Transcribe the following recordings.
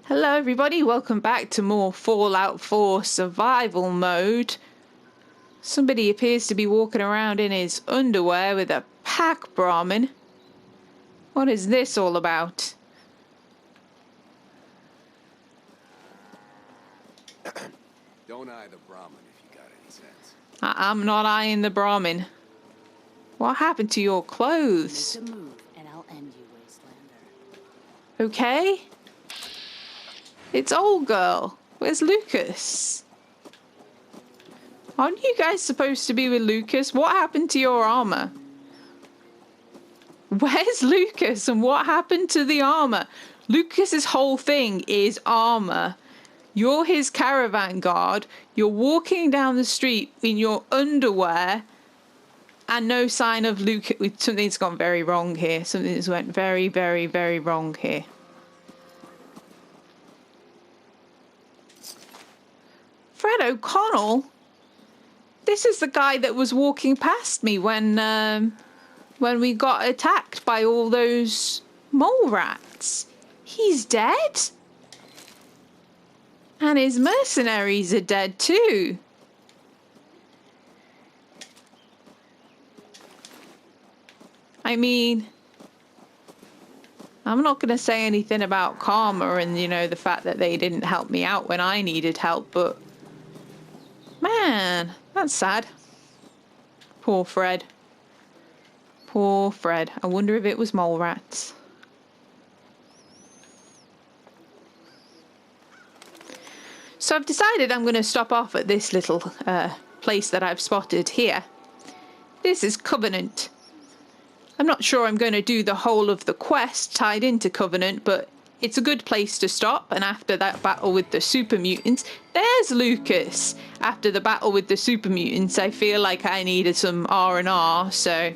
Hello everybody, welcome back to more Fallout 4 survival mode. Somebody appears to be walking around in his underwear with a pack Brahmin. What is this all about? Don't eye the Brahmin if you got any sense. I'm not eyeing the Brahmin. What happened to your clothes? Make a move and I'll end you, Wastelander. Okay. It's old girl. Where's Lucas? Aren't you guys supposed to be with Lucas? What happened to your armor? Where's Lucas and what happened to the armor? Lucas's whole thing is armor. You're his caravan guard. You're walking down the street in your underwear and no sign of Lucas. Something's gone very wrong here. Something's went very, very, very wrong here. Fred O'Connell? This is the guy that was walking past me when we got attacked by all those mole rats. He's dead? And his mercenaries are dead too. I mean, I'm not going to say anything about karma and, you know, the fact that they didn't help me out when I needed help, but man, that's sad. Poor Fred. Poor Fred. I wonder if it was mole rats. So I've decided I'm going to stop off at this little place that I've spotted here. This is Covenant. I'm not sure I'm going to do the whole of the quest tied into Covenant, but it's a good place to stop. And after that battle with the super mutants, there's Lucas. After the battle with the super mutants, I feel like I needed some R&R. So,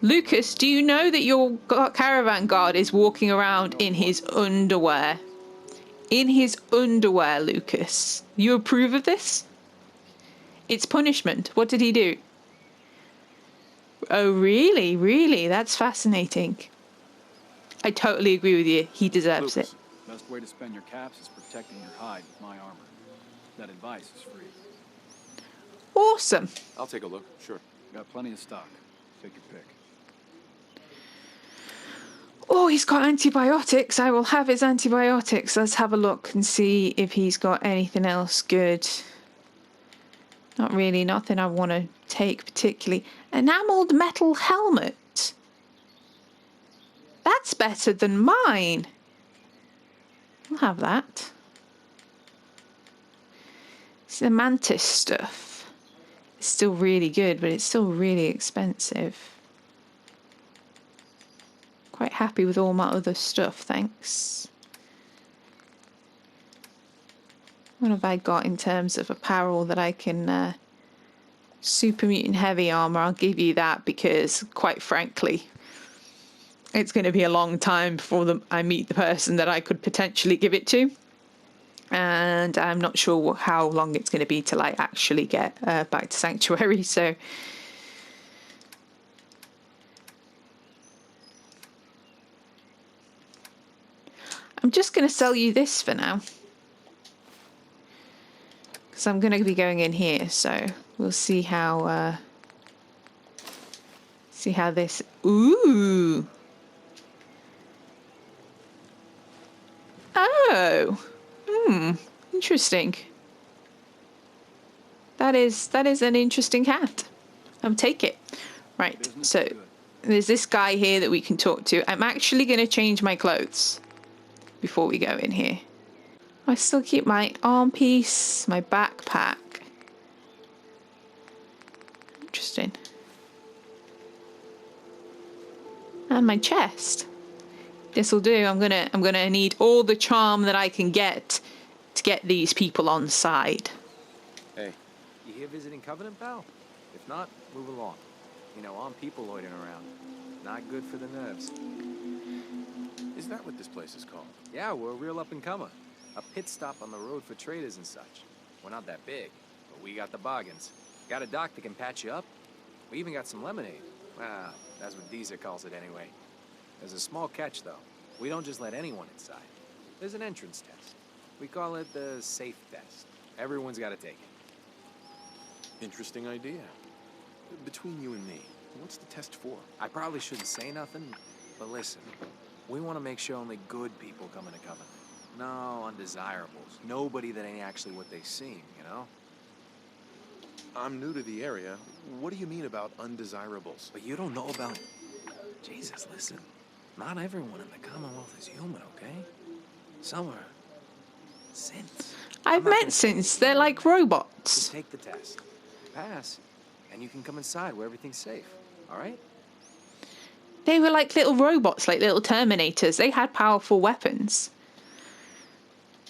Lucas, do you know that your caravan guard is walking around in his underwear? In his underwear, Lucas. You approve of this? It's punishment. What did he do? Oh, really? Really? That's fascinating. I totally agree with you. He deserves Lucas, it. best way to spend your caps is protecting your hide with my armor. That advice is free. Awesome. I'll take a look, sure. Got plenty of stock. Take your pick. Oh, he's got antibiotics. I will have his antibiotics. Let's have a look and see if he's got anything else good. Not really. Nothing I want to take particularly. Enameled metal helmet. That's better than mine. I'll have that. It's the mantis stuff. It's still really good, but it's still really expensive. Quite happy with all my other stuff, thanks. What have I got in terms of apparel that I can... Super Mutant Heavy Armor, I'll give you that because, quite frankly, it's going to be a long time before I meet the person that I could potentially give it to. And I'm not sure how long it's going to be till I actually get back to Sanctuary, so... I'm just going to sell you this for now. Because I'm going to be going in here, so we'll see how this... Ooh! Oh! Interesting. That is an interesting hat. I'll take it. Right, so there's this guy here that we can talk to. I'm actually going to change my clothes before we go in here. I still keep my arm piece, my backpack. Interesting. And my chest. This'll do. I'm gonna need all the charm that I can get to get these people on side. Hey, You here visiting Covenant, pal? If not, move along. You know, armed people loitering around. Not good for the nerves. is that what this place is called? Yeah, we're a real up-and-comer. A pit stop on the road for traders and such. We're not that big, but we got the bargains. Got a dock that can patch you up. We even got some lemonade. Well, that's what Deezer calls it anyway. There's a small catch, though. We don't just let anyone inside. There's an entrance test. We call it the safe test. Everyone's got to take it. Interesting idea. Between you and me, what's the test for? I probably shouldn't say nothing, but listen. We want to make sure only good people come into Covenant. No undesirables. Nobody that ain't actually what they seem, you know? I'm new to the area. What do you mean about undesirables? But you don't know about... Jesus, listen. Not everyone in the Commonwealth is human, okay? Some are... synths. I've met synths. They're like robots. Just take the test. Pass, and you can come inside where everything's safe, all right? They were like little robots, like little Terminators. They had powerful weapons.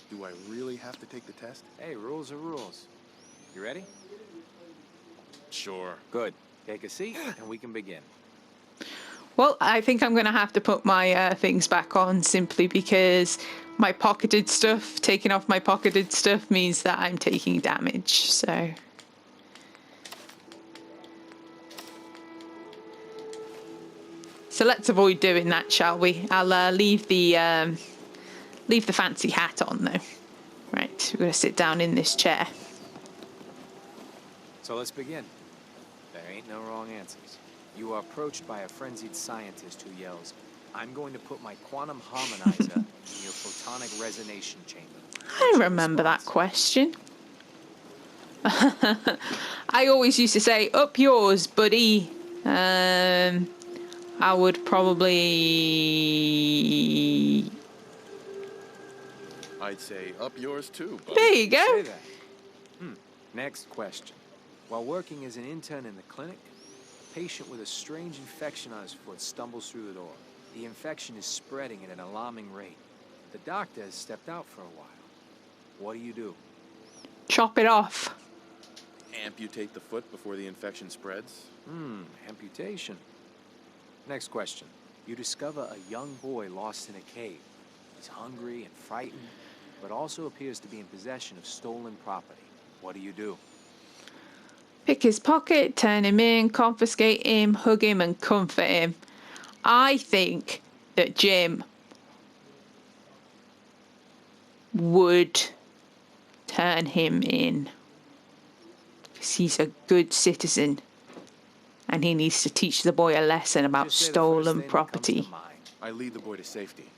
Do I really have to take the test? Hey, rules are rules. You ready? Sure. Good. Take a seat, and we can begin. Well, I think I'm going to have to put my things back on simply because my pocketed stuff, taking off my pocketed stuff means that I'm taking damage, so... So let's avoid doing that, shall we? I'll leave the fancy hat on, though. Right, we're going to sit down in this chair. So let's begin. There ain't no wrong answers. You are approached by a frenzied scientist who yells, "I'm going to put my quantum harmonizer in your photonic resonation chamber." I remember that question. I always used to say, "Up yours, buddy." I would probably... I'd say up yours too, buddy. There you go. Say that. Next question. While working as an intern in the clinic, a patient with a strange infection on his foot stumbles through the door. The infection is spreading at an alarming rate. The doctor has stepped out for a while. What do? Chop it off. Amputate the foot before the infection spreads? Amputation. Next question. You discover a young boy lost in a cave. He's hungry and frightened, but also appears to be in possession of stolen property. What do? Pick his pocket, turn him in, confiscate him, hug him, and comfort him. I think that Jim would turn him in. Because he's a good citizen. And he needs to teach the boy a lesson about Just say the first stolen thing that comes property. to mind. I lead the boy to safety,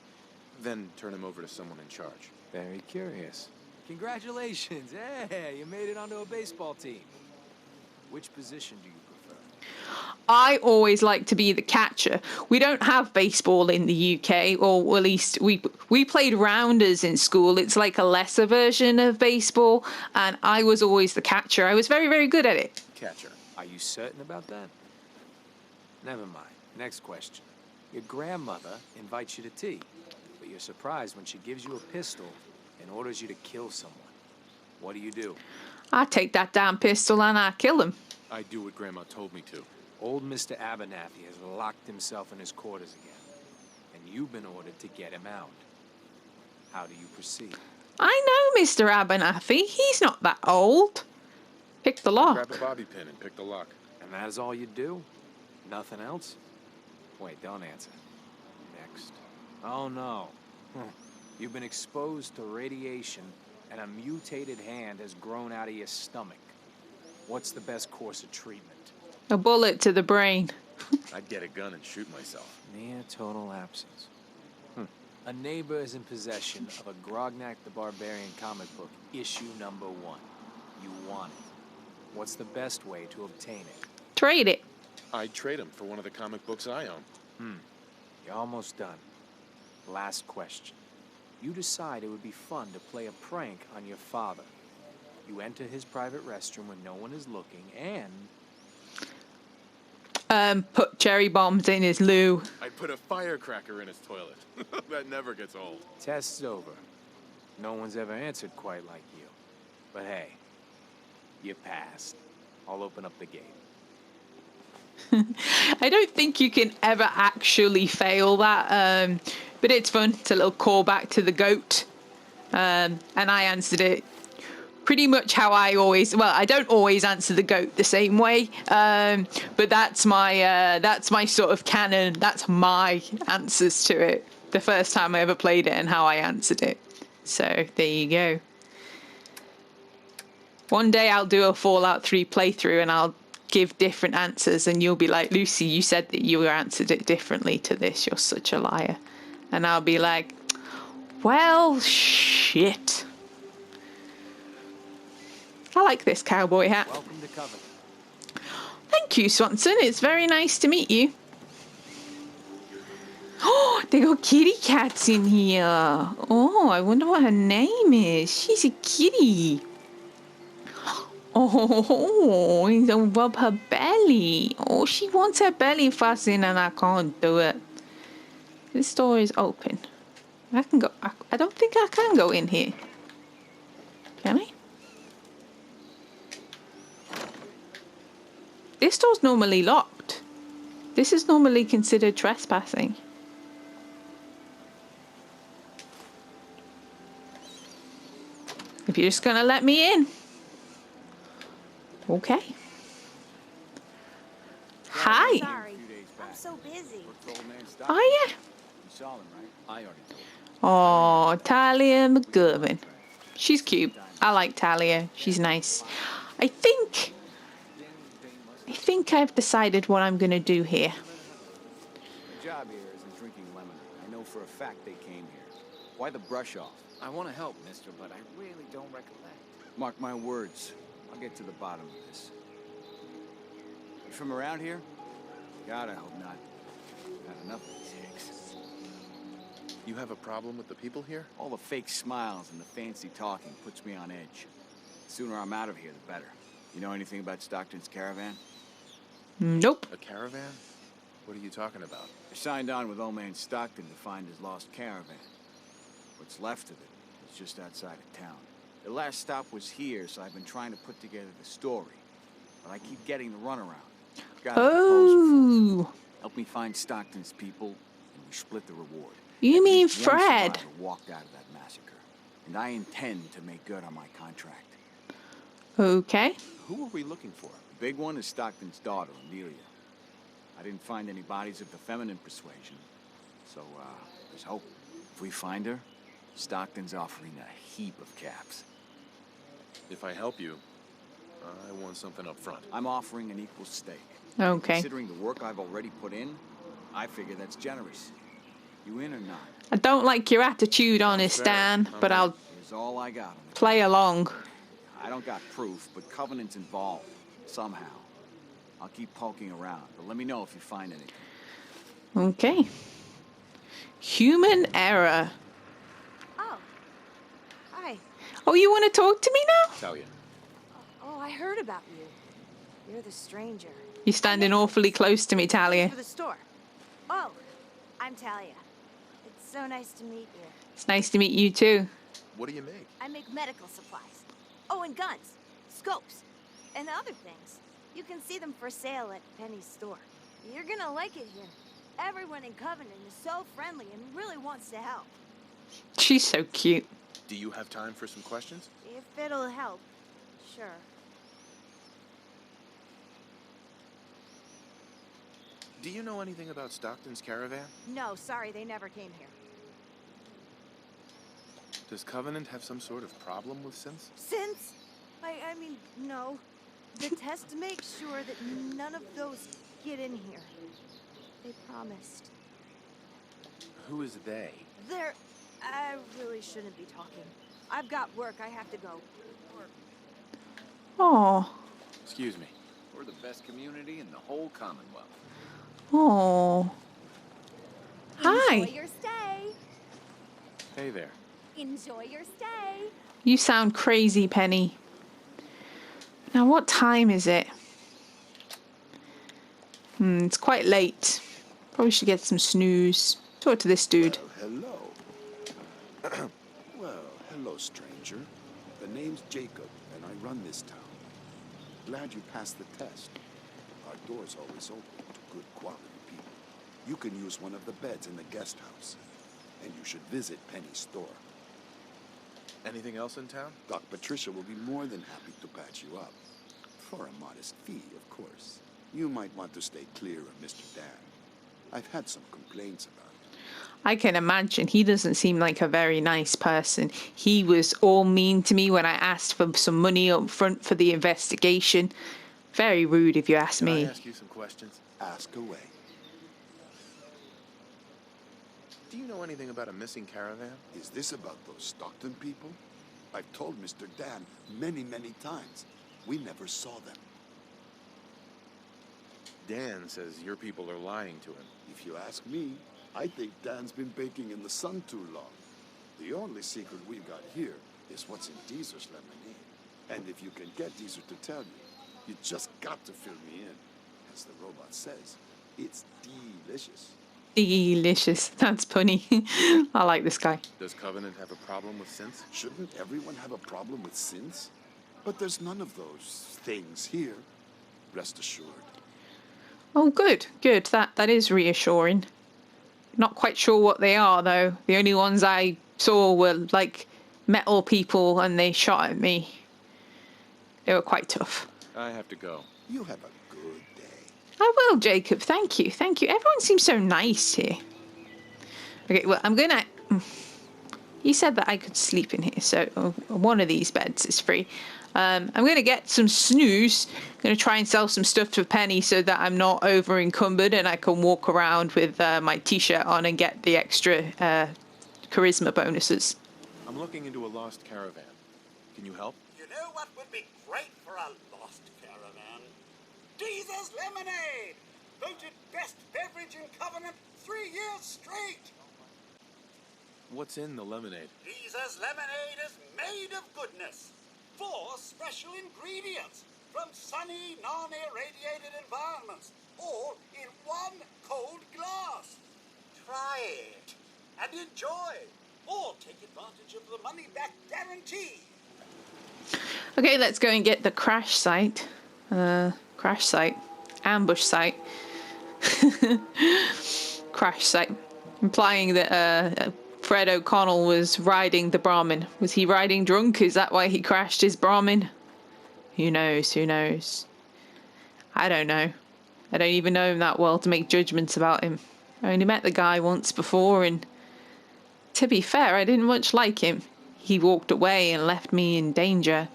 then turn him over to someone in charge. Very curious. Congratulations. Hey, you made it onto a baseball team. Which position do you prefer? I always like to be the catcher. We don't have baseball in the UK, or at least we played rounders in school. It's like a lesser version of baseball, and I was always the catcher. I was very, very good at it. Catcher. Are you certain about that? Never mind. Next question. Your grandmother invites you to tea, but you're surprised when she gives you a pistol and orders you to kill someone. What do? I take that damn pistol and I kill him. I do what Grandma told me to. Old Mr. Abernathy has locked himself in his quarters again, and you've been ordered to get him out. How do you proceed? I know Mr. Abernathy. He's not that old. Pick the Grab lock. a bobby pin and pick the lock. And that is all you do? Nothing else? Wait, don't answer. Next. Oh no. You've been exposed to radiation and a mutated hand has grown out of your stomach. What's the best course of treatment? A bullet to the brain. I'd get a gun and shoot myself. Near total absence. A neighbor is in possession of a Grognak the Barbarian comic book, issue number 1. You want it. What's the best way to obtain it? Trade it. I'd trade him for one of the comic books I own. You're almost done. Last question. You decide it would be fun to play a prank on your father. You enter his private restroom when no one is looking and... Put cherry bombs in his loo. I'd put a firecracker in his toilet. That never gets old. Test's over. No one's ever answered quite like you. But hey, you passed. I'll open up the gate. I don't think you can ever actually fail that, but it's fun. It's a little callback to the goat, and I answered it pretty much how I always. Well, I don't always answer the goat the same way, but that's my sort of canon. That's my answers to it. the first time I ever played it and how I answered it. So there you go. One day I'll do a Fallout 3 playthrough and I'll give different answers and you'll be like, Lucy, you said that you answered it differently to this. You're such a liar. And I'll be like, well, shit. I like this cowboy hat. Welcome to Covenant. Thank you, Swanson. It's very nice to meet you. Oh, they got kitty cats in here. Oh, I wonder what her name is. She's a kitty. Oh, he's gonna rub her belly. Oh, she wants her belly fussing and I can't do it. This door is open. I can go. I don't think I can go in here. Can I? This door's normally locked. This is normally considered trespassing. If you're just gonna let me in. Okay. Hi. Sorry, I'm so busy. Oh, yeah. You saw them, right? I already told you. Oh, Talia McGurvin. She's cute. I like Talia. She's nice. I think I've decided what I'm gonna do here. The job here isn't drinking lemonade. I know for a fact they came here. Why the brush off? I want to help, mister, but I really don't recollect. Mark my words. I'll get to the bottom of this. You from around here? God, I hope not. Not enough of these hicks. You have a problem with the people here? All the fake smiles and the fancy talking puts me on edge. The sooner I'm out of here, the better. You know anything about Stockton's caravan? Nope. A caravan? What are you talking about? I signed on with old man Stockton to find his lost caravan. What's left of it is just outside of town. The last stop was here, so I've been trying to put together the story. But I keep getting the runaround. Got a proposal for Oh, help me find Stockton's people, and we split the reward. you At mean least one Fred? survivor walked out of that massacre, and I intend to make good on my contract. Okay. Who are we looking for? The big one is Stockton's daughter, Amelia. I didn't find any bodies of the feminine persuasion, so there's hope. If we find her, Stockton's offering a heap of caps. If I help you, I want something up front. I'm offering an equal stake. Okay. Considering the work I've already put in, I figure that's generous. You in or not? I don't like your attitude, honest fair. Dan, but I'll Here's all I got on the play along. I don't got proof, but Covenant's involved. Somehow. I'll keep poking around, but let me know if you find anything. Okay. Human error. Oh, hi. Oh, you want to talk to me now? Talia. Oh, I heard about you. You're the stranger. You're standing awfully close to me, Talia. For the store. Oh, I'm Talia. It's so nice to meet you. It's nice to meet you too. What do you make? I make medical supplies. Oh, and guns, scopes, and other things. You can see them for sale at Penny's store. You're gonna like it here. Everyone in Covenant is so friendly and really wants to help. She's so cute. Do you have time for some questions? If it'll help, sure. Do you know anything about Stockton's caravan? No, sorry, they never came here. Does Covenant have some sort of problem with synths? Since? I mean, no. The test makes sure that none of those get in here. They promised. Who is they? I really shouldn't be talking. I've got work. I have to go. Work. Oh. Excuse me. We're the best community in the whole Commonwealth. Oh. Hi. Enjoy your stay. Hey there. Enjoy your stay. You sound crazy, Penny. Now, what time is it? It's quite late. Probably should get some snooze. Talk to this dude. Hello. Well, hello, stranger. The name's Jacob, and I run this town. Glad you passed the test. Our door's always open to good quality people. You can use one of the beds in the guest house, and you should visit Penny's store. Anything else in town? Doc Patricia will be more than happy to patch you up. For a modest fee, of course. You might want to stay clear of Mr. Dan. I've had some complaints about him. I can imagine. He doesn't seem like a very nice person. He was all mean to me when I asked for some money up front for the investigation. Very rude, if you ask Can I me. ask you some questions? Ask away. Do you know anything about a missing caravan? Is this about those Stockton people? I've told Mr. Dan many, many times. We never saw them. Dan says your people are lying to him. If you ask me, I think Dan's been baking in the sun too long. The only secret we've got here is what's in Deezer's lemonade. And if you can get Deezer to tell you, you just got to fill me in. As the robot says, it's delicious. Delicious. That's funny. I like this guy. Does Covenant have a problem with synths? Shouldn't everyone have a problem with synths? But there's none of those things here. Rest assured. Oh, good. Good. That is reassuring. Not quite sure what they are, though. The only ones I saw were, like, metal people, and they shot at me. They were quite tough. I have to go. You have a good day. I will, Jacob. Thank you. Thank you. Everyone seems so nice here. Okay, well, I'm gonna... He said that I could sleep in here, so one of these beds is free. I'm going to get some snooze. I'm going to try and sell some stuff to a penny so that I'm not over encumbered and I can walk around with my t-shirt on and get the extra charisma bonuses. I'm looking into a lost caravan. Can you help? You know what would be great for a lost caravan? Deezer's Lemonade! Voted best beverage in Covenant 3 years straight! What's in the lemonade? Deezer's Lemonade is made of goodness. 4 special ingredients from sunny, non-irradiated environments, all in one cold glass. Try it and enjoy, or take advantage of the money-back guarantee. Okay, let's go and get the crash site. Ambush site. Crash site. Implying that Fred O'Connell was riding the Brahmin. Was he riding drunk? Is that why he crashed his Brahmin? Who knows? Who knows? I don't know. I don't even know him that well to make judgments about him. I only met the guy once before, and to be fair, I didn't much like him. He walked away and left me in danger.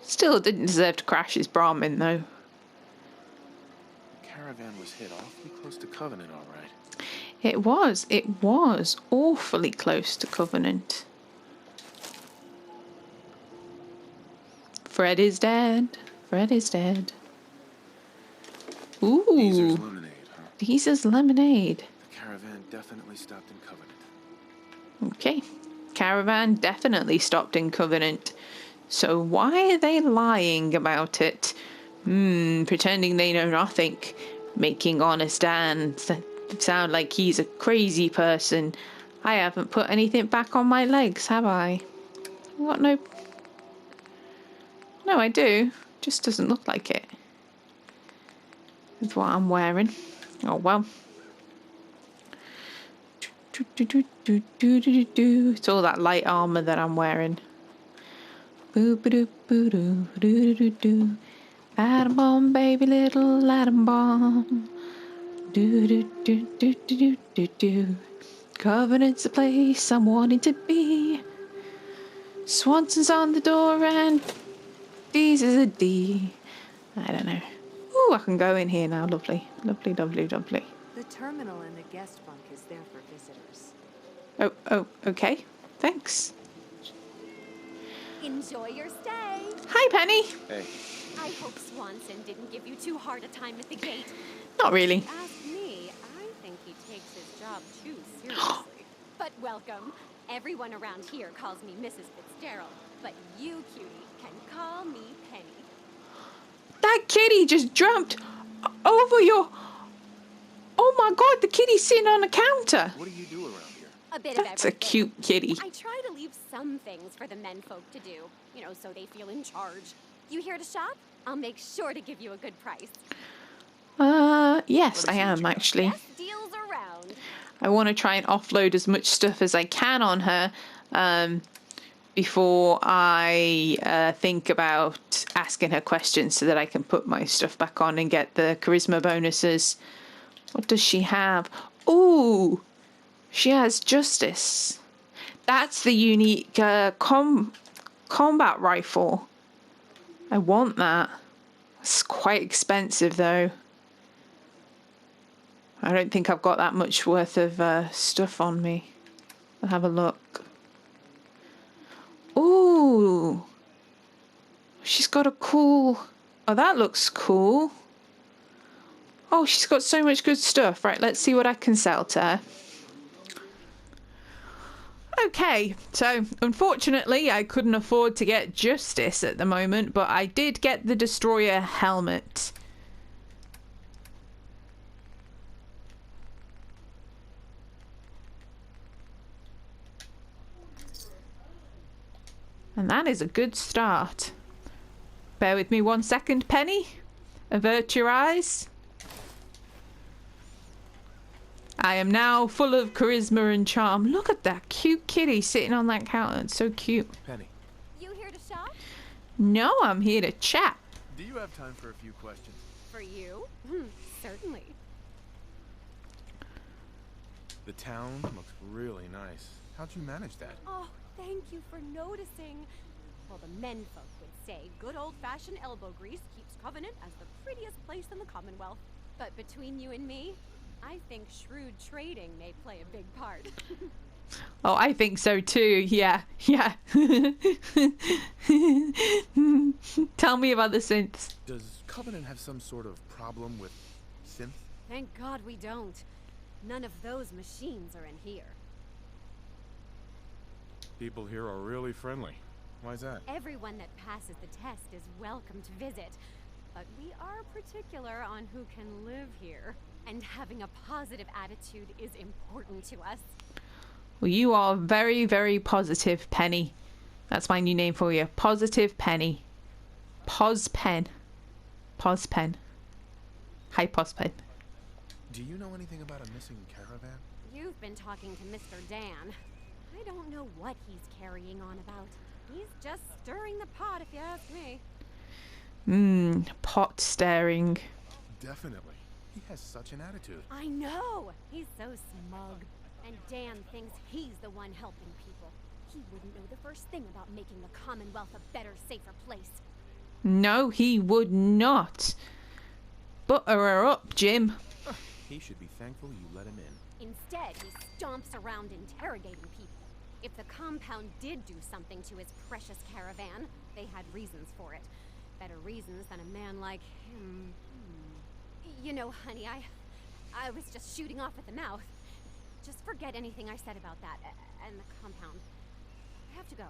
Still didn't deserve to crash his Brahmin, though. The caravan was hit awfully close to Covenant, all right. It was awfully close to Covenant. Fred is dead. Fred is dead. Ooh. Deezer's lemonade, huh? Deezer's lemonade. The caravan definitely stopped in Covenant. Okay. Caravan definitely stopped in Covenant. So why are they lying about it? Pretending they know nothing. Making Honest Dan sound like he's a crazy person. I haven't put anything back on my legs, have I? I've got no... No, I do. Just doesn't look like it. That's what I'm wearing. Oh, well. It's all that light armor that I'm wearing. Boo-ba-doo-boo-doo-doo-doo-doo. Atom bomb, baby, little atom bomb. Do-do-do-do-do-do-do. Covenant's the place I'm wanting to be. Swanson's on the door and D's is a D. I don't know. Ooh, I can go in here now. Lovely. Lovely, lovely, lovely. The terminal in the guest bunk is there for visitors. Oh, okay. Thanks. Enjoy your stay. Hi, Penny. Hey. I hope Swanson didn't give you too hard a time at the gate. Not really. Ask me, I think he takes his job too seriously. But welcome. Everyone around here calls me Mrs. Fitzgerald, but you, cutie, can call me Penny. That kitty just jumped over your... Oh my god, the kitty's sitting on the counter. What do you do around here? A bit That's of a everything. cute kitty. I try to leave some things for the menfolk to do, you know, so they feel in charge. You here to shop? I'll make sure to give you a good price. Yes, I am actually. Best deals around. I want to try and offload as much stuff as I can on her before I think about asking her questions so that I can put my stuff back on and get the charisma bonuses. What does she have? Ooh, she has justice. That's the unique combat rifle. I want that. It's quite expensive though. I don't think I've got that much worth of stuff on me. I'll have a look. Ooh. She's got a cool... Oh, that looks cool. Oh, she's got so much good stuff. Right, let's see what I can sell to her. Okay, so unfortunately I couldn't afford to get justice at the moment, but I did get the destroyer helmet. And that is a good start. Bear with me 1 second, Penny. Avert your eyes. I am now full of charisma and charm. Look at that cute kitty sitting on that counter. It's so cute. Penny, You here to shop? No, I'm here to chat. do you have time for a few questions? For you? Certainly. The town looks really nice. How'd you manage that? Oh, thank you for noticing. Well, the menfolk would say good old-fashioned elbow grease keeps Covenant as the prettiest place in the Commonwealth. But between you and me, I think shrewd trading may play a big part. Oh, I think so too. Yeah, yeah. Tell me about the synths. Does Covenant have some sort of problem with Synth? Thank God we don't. None of those machines are in here. People here are really friendly. Why's that? Everyone that passes the test is welcome to visit. But we are particular on who can live here. And having a positive attitude is important to us. Well, you are very, very positive, Penny. That's my new name for you. Positive Penny. Pospen. Pospen. Hi, Pospen. Do you know anything about a missing caravan? You've been talking to Mr. Dan. I don't know what he's carrying on about. He's just stirring the pot, if you ask me. Pot staring. Definitely. He has such an attitude. I know! He's so smug. And Dan thinks he's the one helping people. He wouldn't know the first thing about making the Commonwealth a better, safer place. No, he would not. Butter her up, Jim. He should be thankful you let him in. Instead, he stomps around interrogating people. If the compound did do something to his precious caravan, they had reasons for it. Better reasons than a man like him. You know, honey, I was just shooting off at the mouth. Just forget anything I said about that and the compound. I have to go.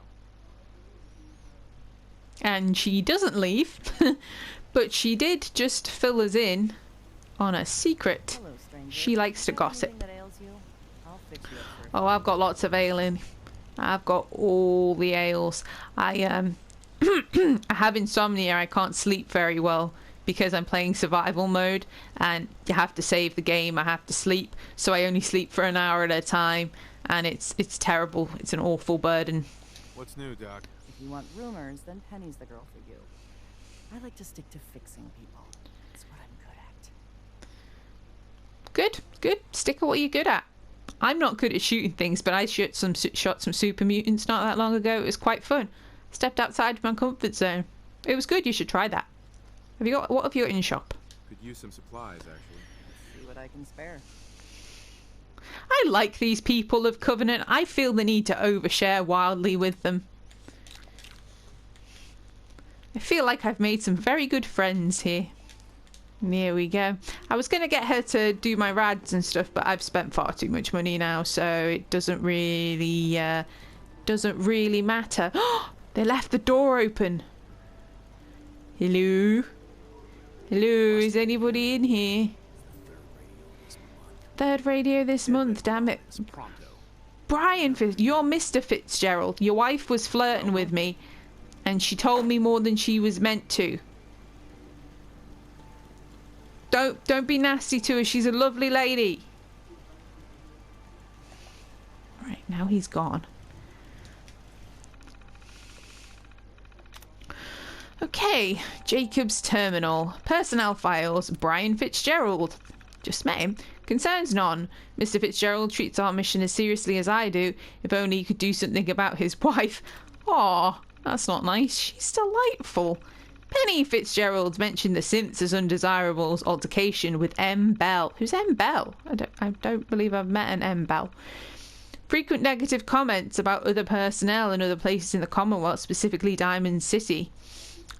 And she doesn't leave, but she did just fill us in on a secret. Hello, stranger. She likes to gossip. Anything that ails you? I'll fix you up for a Oh, I've got lots of ailing. I've got all the ails. I I have insomnia. I can't sleep very well because I'm playing survival mode and you have to save the game. I have to sleep, so I only sleep for an hour at a time, and it's terrible. It's an awful burden. What's new, Doc? If you want rumors, then Penny's the girl for you. I like to stick to fixing people. It's what I'm good at. Good, good. Stick at what you're good at. I'm not good at shooting things, but I shot some super mutants not that long ago. It was quite fun. Stepped outside my comfort zone. It was good. You should try that. What have you got in your shop? Could use some supplies, actually. See what I can spare. I like these people of Covenant. I feel the need to overshare wildly with them. I feel like I've made some very good friends here. There we go. I was going to get her to do my rads and stuff, but I've spent far too much money now, so it doesn't really matter. They left the door open. Hello? Hello, is anybody in here? Third radio this month, damn it. Brian, you're Mr. Fitzgerald. Your wife was flirting with me, and she told me more than she was meant to. Don't be nasty to her. She's a lovely lady. Right, now he's gone. Okay, Jacob's terminal. Personnel files. Brian Fitzgerald. Just met him. Concerns none. Mr. Fitzgerald treats our mission as seriously as I do. If only he could do something about his wife. Aw, that's not nice. She's delightful. Penny Fitzgerald mentioned the Synths as undesirables altercation with M. Bell. Who's M. Bell? I don't believe I've met an M. Bell. Frequent negative comments about other personnel and other places in the Commonwealth, specifically Diamond City.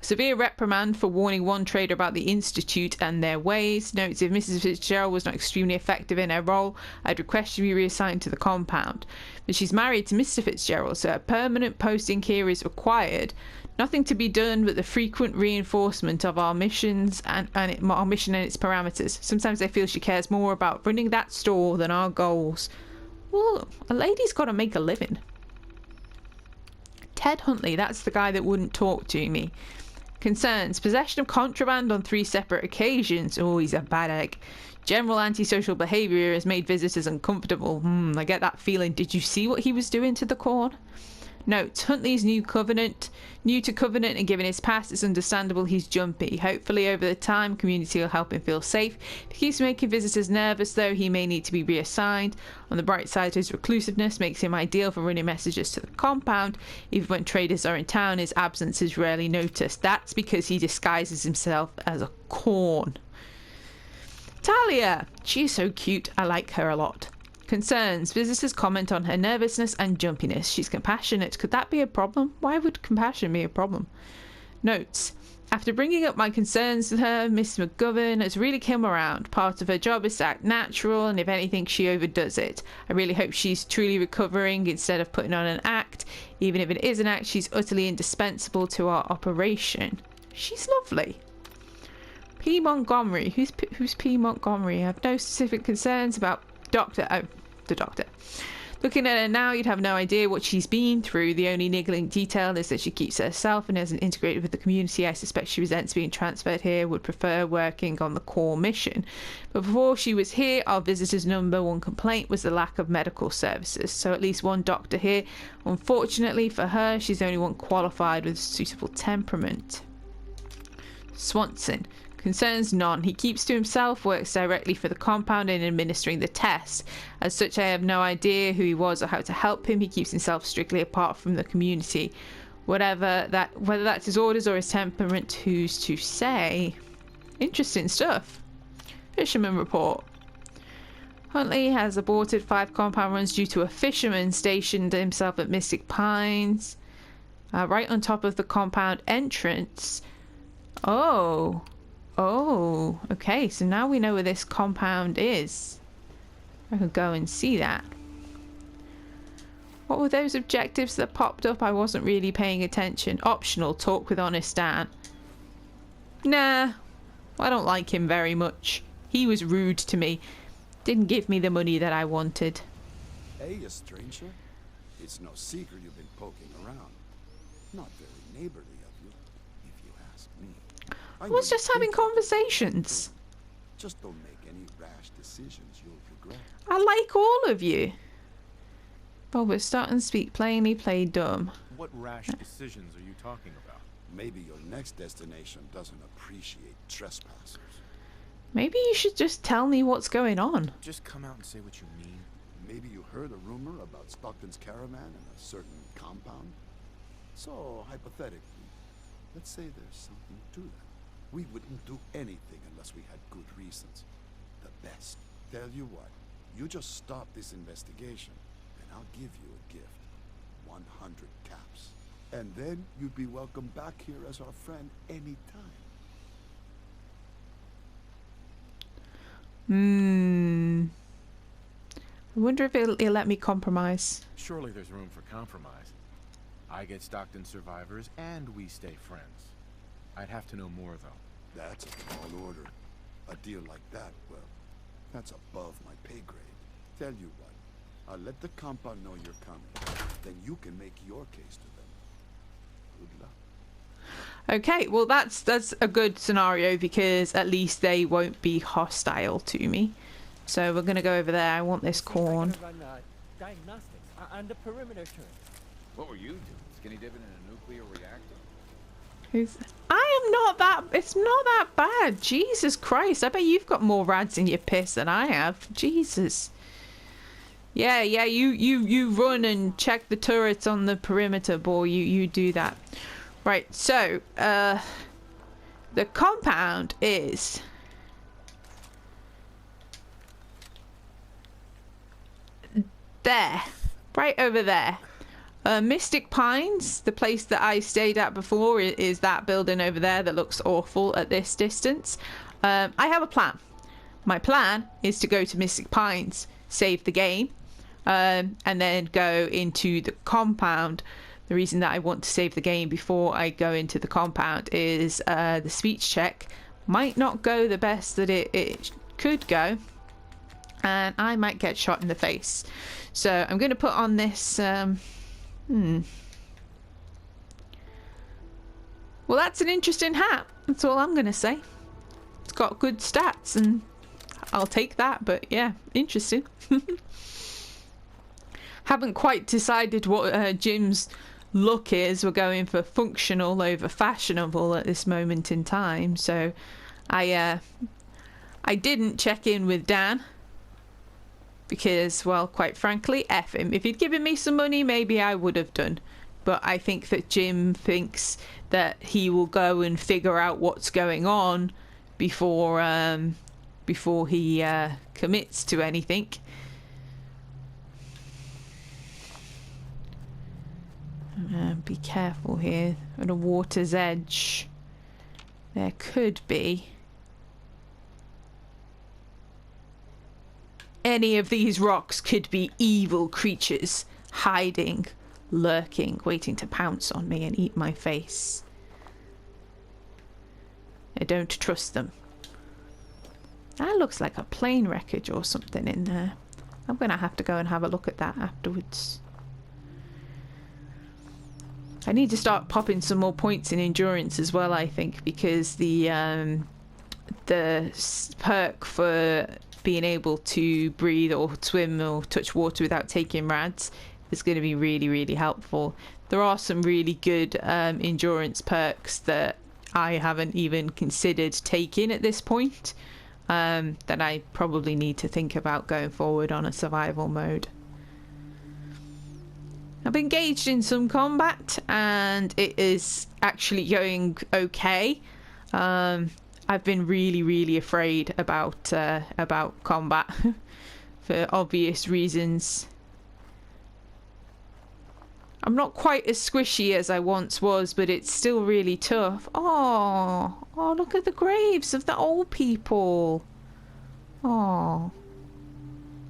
Severe reprimand for warning one trader about the Institute and their ways. Notes if Mrs. Fitzgerald was not extremely effective in her role, I'd request she be reassigned to the compound. But she's married to Mr. Fitzgerald, so a permanent posting here is required. Nothing to be done but the frequent reinforcement of our missions our mission and its parameters. Sometimes I feel she cares more about running that store than our goals. Well, a lady's got to make a living. Ted Huntley, that's the guy that wouldn't talk to me. Concerns. Possession of contraband on 3 separate occasions. Oh, he's a bad egg. General antisocial behaviour has made visitors uncomfortable. I get that feeling. Did you see what he was doing to the corn? Note, Huntley's new to Covenant and given his past, it's understandable he's jumpy. Hopefully over the time, community will help him feel safe. If he keeps making visitors nervous though, he may need to be reassigned. On the bright side, his reclusiveness makes him ideal for running messages to the compound. Even when traders are in town, his absence is rarely noticed. That's because he disguises himself as a corn. Talia! She's so cute, I like her a lot. Concerns. Visitors comment on her nervousness and jumpiness. She's compassionate. Could that be a problem? Why would compassion be a problem? Notes. After bringing up my concerns with her, Miss McGovern has really come around. Part of her job is to act natural, and if anything, she overdoes it. I really hope she's truly recovering instead of putting on an act. Even if it is an act, she's utterly indispensable to our operation. She's lovely. P. Montgomery. Who's P. Montgomery? I have no specific concerns about Doctor. Oh, the Doctor. Looking at her now, you'd have no idea what she's been through. The only niggling detail is that she keeps herself and isn't integrated with the community. I suspect she resents being transferred here, would prefer working on the core mission. But before she was here, our visitors' number 1 complaint was the lack of medical services. So at least one doctor here. Unfortunately for her, she's the only one qualified with suitable temperament. Swanson. Concerns none. He keeps to himself, works directly for the compound in administering the tests. As such, I have no idea who he was or how to help him. He keeps himself strictly apart from the community. Whether that's his orders or his temperament, who's to say? Interesting stuff. Fisherman report. Huntley has aborted 5 compound runs due to a fisherman stationed himself at Mystic Pines. Right on top of the compound entrance. Oh, okay, so now we know where this compound is. I could go and see that. What were those objectives that popped up? I wasn't really paying attention. Optional, talk with Honest Dan. Nah, I don't like him very much. He was rude to me. Didn't give me the money that I wanted. Hey, a stranger. It's no secret you've been poking around. Not very neighborly of you, if you ask me. I was just having conversations. Just don't make any rash decisions you'll regret. I like all of you. Bob, start and speak plainly, play dumb. What rash decisions are you talking about? Maybe your next destination doesn't appreciate trespassers. Maybe you should just tell me what's going on. Just come out and say what you mean. Maybe you heard a rumor about Stockton's caravan in a certain compound? So, hypothetically, let's say there's something to that. We wouldn't do anything unless we had good reasons. The best. Tell you what, you just stop this investigation, and I'll give you a gift. 100 caps. And then you'd be welcome back here as our friend anytime. I wonder if he'll let me compromise. Surely there's room for compromise. I get Stockton survivors, and we stay friends. I'd have to know more, though. That's a tall order. A deal like that, well, that's above my pay grade. Tell you what, I'll let the compound know you're coming. Then you can make your case to them. Good luck. Okay, well that's a good scenario because at least they won't be hostile to me. So we're gonna go over there. I want this corn. Diagnostics on the perimeter turret. What were you doing? Skinny dipping in a nuclear reactor? I It's not that bad. Jesus Christ. I bet you've got more rads in your piss than I have. Jesus. Yeah, you run and check the turrets on the perimeter, boy. You do that. Right, so, the compound is there. Right over there. Mystic Pines, the place that I stayed at before, is that building over there that looks awful at this distance. I have a plan. My plan is to go to Mystic Pines, save the game, and then go into the compound. The reason that I want to save the game before I go into the compound is the speech check might not go the best that it could go, and I might get shot in the face. So I'm going to put on this... Well, that's an interesting hat. That's all I'm going to say. It's got good stats, and I'll take that, but yeah, interesting. Haven't quite decided what Jim's look is. We're going for functional over fashionable at this moment in time, so I didn't check in with Dan because, well, quite frankly, F him. If he'd given me some money, maybe I would have done, but I think that Jim thinks that he will go and figure out what's going on before he commits to anything. Be careful here. At a water's edge, there could be any of these rocks. Could be evil creatures hiding, lurking, waiting to pounce on me and eat my face. I don't trust them. That looks like a plane wreckage or something in there. I'm gonna have to go and have a look at that afterwards. I need to start popping some more points in endurance as well, I think, because the perk for being able to breathe or swim or touch water without taking rads is going to be really, really helpful. There are some really good endurance perks that I haven't even considered taking at this point, that I probably need to think about going forward on a survival mode. I've engaged in some combat and it is actually going okay. I've been really, really afraid about combat for obvious reasons. I'm not quite as squishy as I once was, but it's still really tough. Oh, look at the graves of the old people. Oh,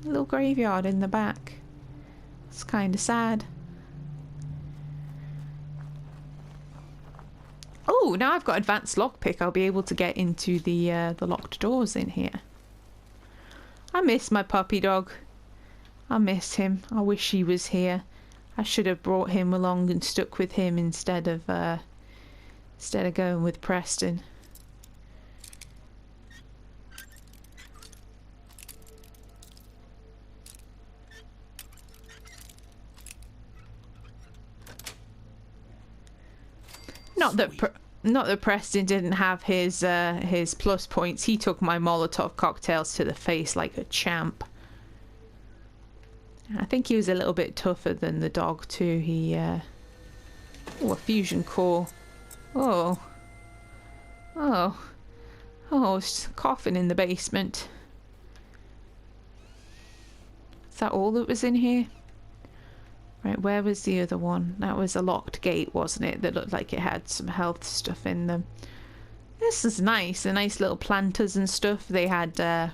a little graveyard in the back. It's kind of sad. Oh, now I've got advanced lockpick. I'll be able to get into the locked doors in here. I miss my puppy dog. I miss him. I wish he was here. I should have brought him along and stuck with him instead of going with Preston. Not that Preston didn't have his plus points. He took my Molotov cocktails to the face like a champ. I think he was a little bit tougher than the dog too. He oh, a fusion core. It's coughing in the basement. Is that all that was in here? Right, where was the other one? That was a locked gate, wasn't it? That looked like it had some health stuff in them. This is nice. The nice little planters and stuff they had the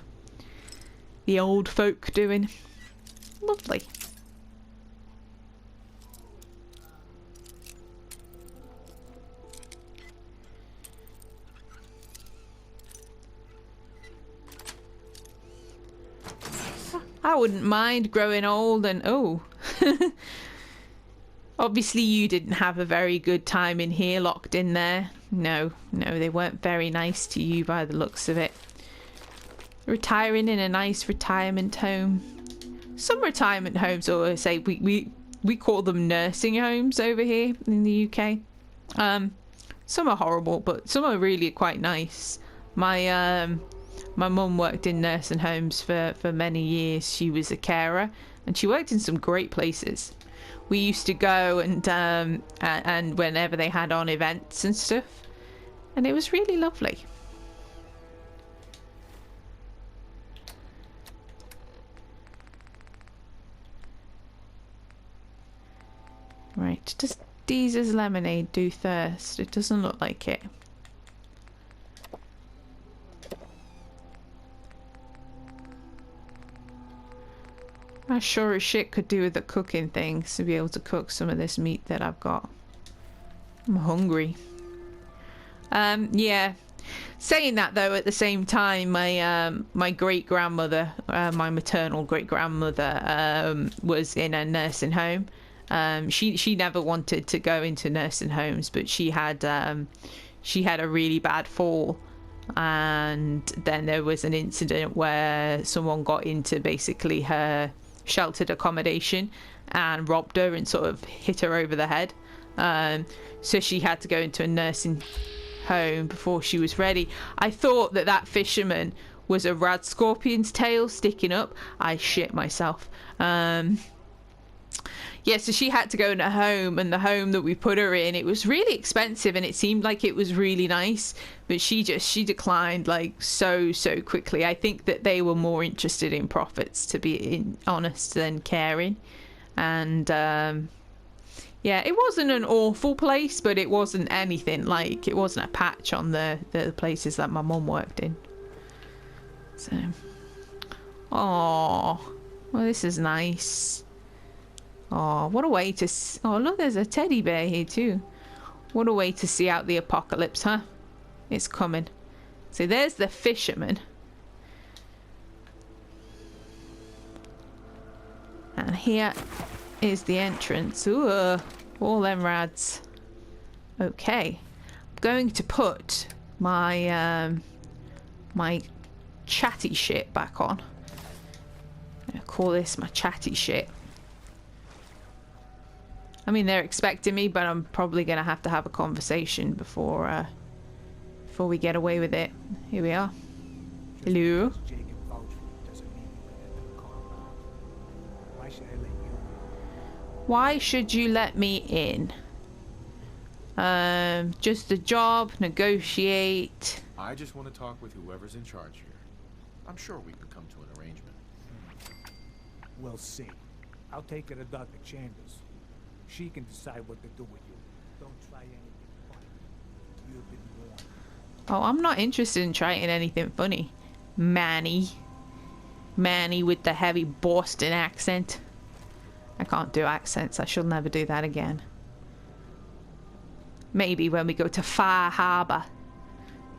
old folk doing. Lovely. I wouldn't mind growing old and oh. Obviously you didn't have a very good time in here, locked in there. No, they weren't very nice to you by the looks of it. Retiring in a nice retirement home. Some retirement homes, or say we call them nursing homes over here in the UK. Some are horrible, but some are really quite nice. My mum worked in nursing homes for many years. She was a carer, and she worked in some great places. We used to go and whenever they had on events and stuff, and it was really lovely. Right, does Deezer's lemonade do thirst? It doesn't look like it. I sure as shit could do with the cooking things to be able to cook some of this meat that I've got. I'm hungry. Yeah. Saying that though, at the same time, my great grandmother, my maternal great grandmother, was in a nursing home. She never wanted to go into nursing homes, but she had a really bad fall, and then there was an incident where someone got into basically her sheltered accommodation and robbed her and sort of hit her over the head. So she had to go into a nursing home before she was ready. I thought that fisherman was a rad scorpion's tail sticking up. I shit myself. Yeah, so she had to go in a home, and the home that we put her in, it was really expensive, and it seemed like it was really nice, but she declined like so quickly. I think that they were more interested in profits, to be honest, than caring. And yeah, it wasn't an awful place, but it wasn't anything like, it wasn't a patch on the places that my mum worked in. So, oh, well, this is nice. Oh, what a way to... Oh, look, there's a teddy bear here too. What a way to see out the apocalypse, huh? It's coming. So there's the fisherman. And here is the entrance. Ooh, all them rads. Okay. I'm going to put my my chatty shit back on. I call this my chatty shit. I mean, they're expecting me, but I'm probably going to have a conversation before we get away with it. Here we are. Hello. Why should you let me in? Just a job, negotiate. I just want to talk with whoever's in charge here. I'm sure we can come to an arrangement. We'll see. I'll take it to Dr. Chambers. She can decide what to do with you. Don't try anything funny. You've been warned. Oh, I'm not interested in trying anything funny. Manny. Manny with the heavy Boston accent. I can't do accents. I shall never do that again. Maybe when we go to Far Harbor.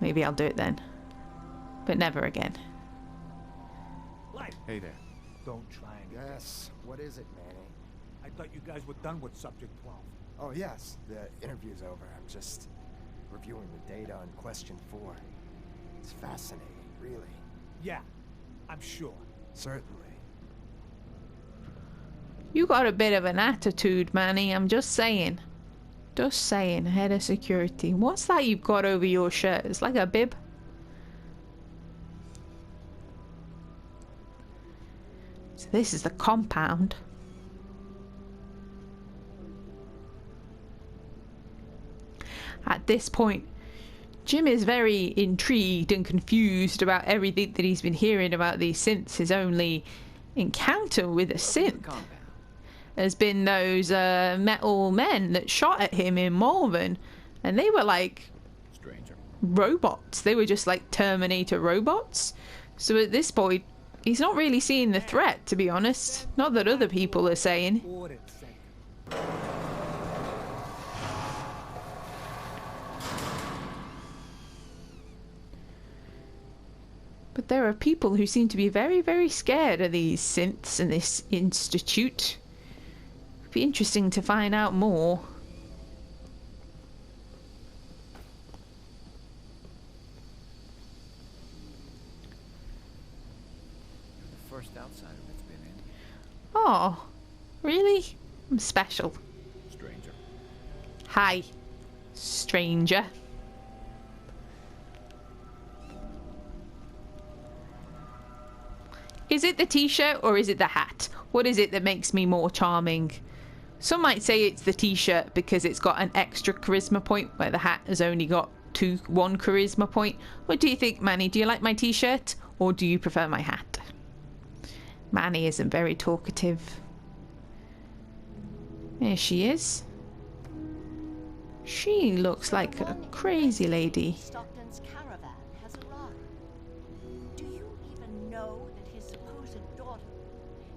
Maybe I'll do it then. But never again. Hey there. Don't try anything. Yes. What is it, Manny? I thought you guys were done with Subject 12. Oh, yes. The interview's over. I'm just reviewing the data on Question 4. It's fascinating, really. Yeah, I'm sure. Certainly. You got a bit of an attitude, Manny. I'm just saying. Just saying, head of security. What's that you've got over your shirt? It's like a bib. So this is the compound. At this point, Jim is very intrigued and confused about everything that he's been hearing about these synths. His only encounter with a synth has been those metal men that shot at him in Malvern, and they were like robots. They were just like Terminator robots. So at this point, he's not really seeing the threat, to be honest. Not that other people are saying. But there are people who seem to be very, very scared of these synths and this institute. It'd be interesting to find out more. The first outsider that's been in. Oh, really? I'm special. Stranger. Hi. stranger. Is it the t-shirt or is it the hat? What is it that makes me more charming? Some might say it's the t-shirt because it's got an extra charisma point where the hat has only got one charisma point. What do you think, Manny? Do you like my t-shirt or do you prefer my hat? Manny isn't very talkative. There she is. She looks like a crazy lady. Stockton's caravan has arrived. Do you even know that his supposed daughter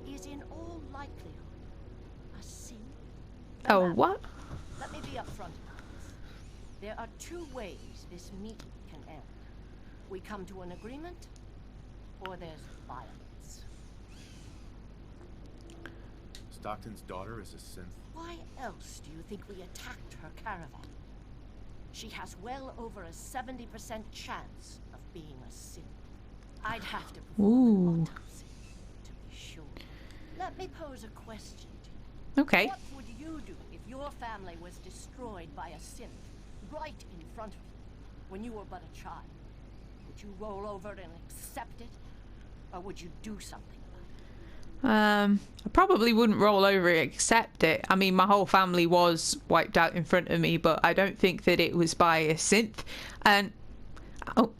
is in all likelihood a Synth? Oh, what? Let me be upfront about this. There are two ways this meeting can end. We come to an agreement, or there's violence. Stockton's daughter is a Synth. Why else do you think we attacked her caravan? She has well over a 70% chance of being a Synth. I'd have to perform an autopsy to be sure. Let me pose a question to you. Okay. What would you do if your family was destroyed by a Synth right in front of you when you were but a child? Would you roll over and accept it? Or would you do something? I probably wouldn't roll over and accept it. I mean, my whole family was wiped out in front of me, but I don't think that it was by a Synth. And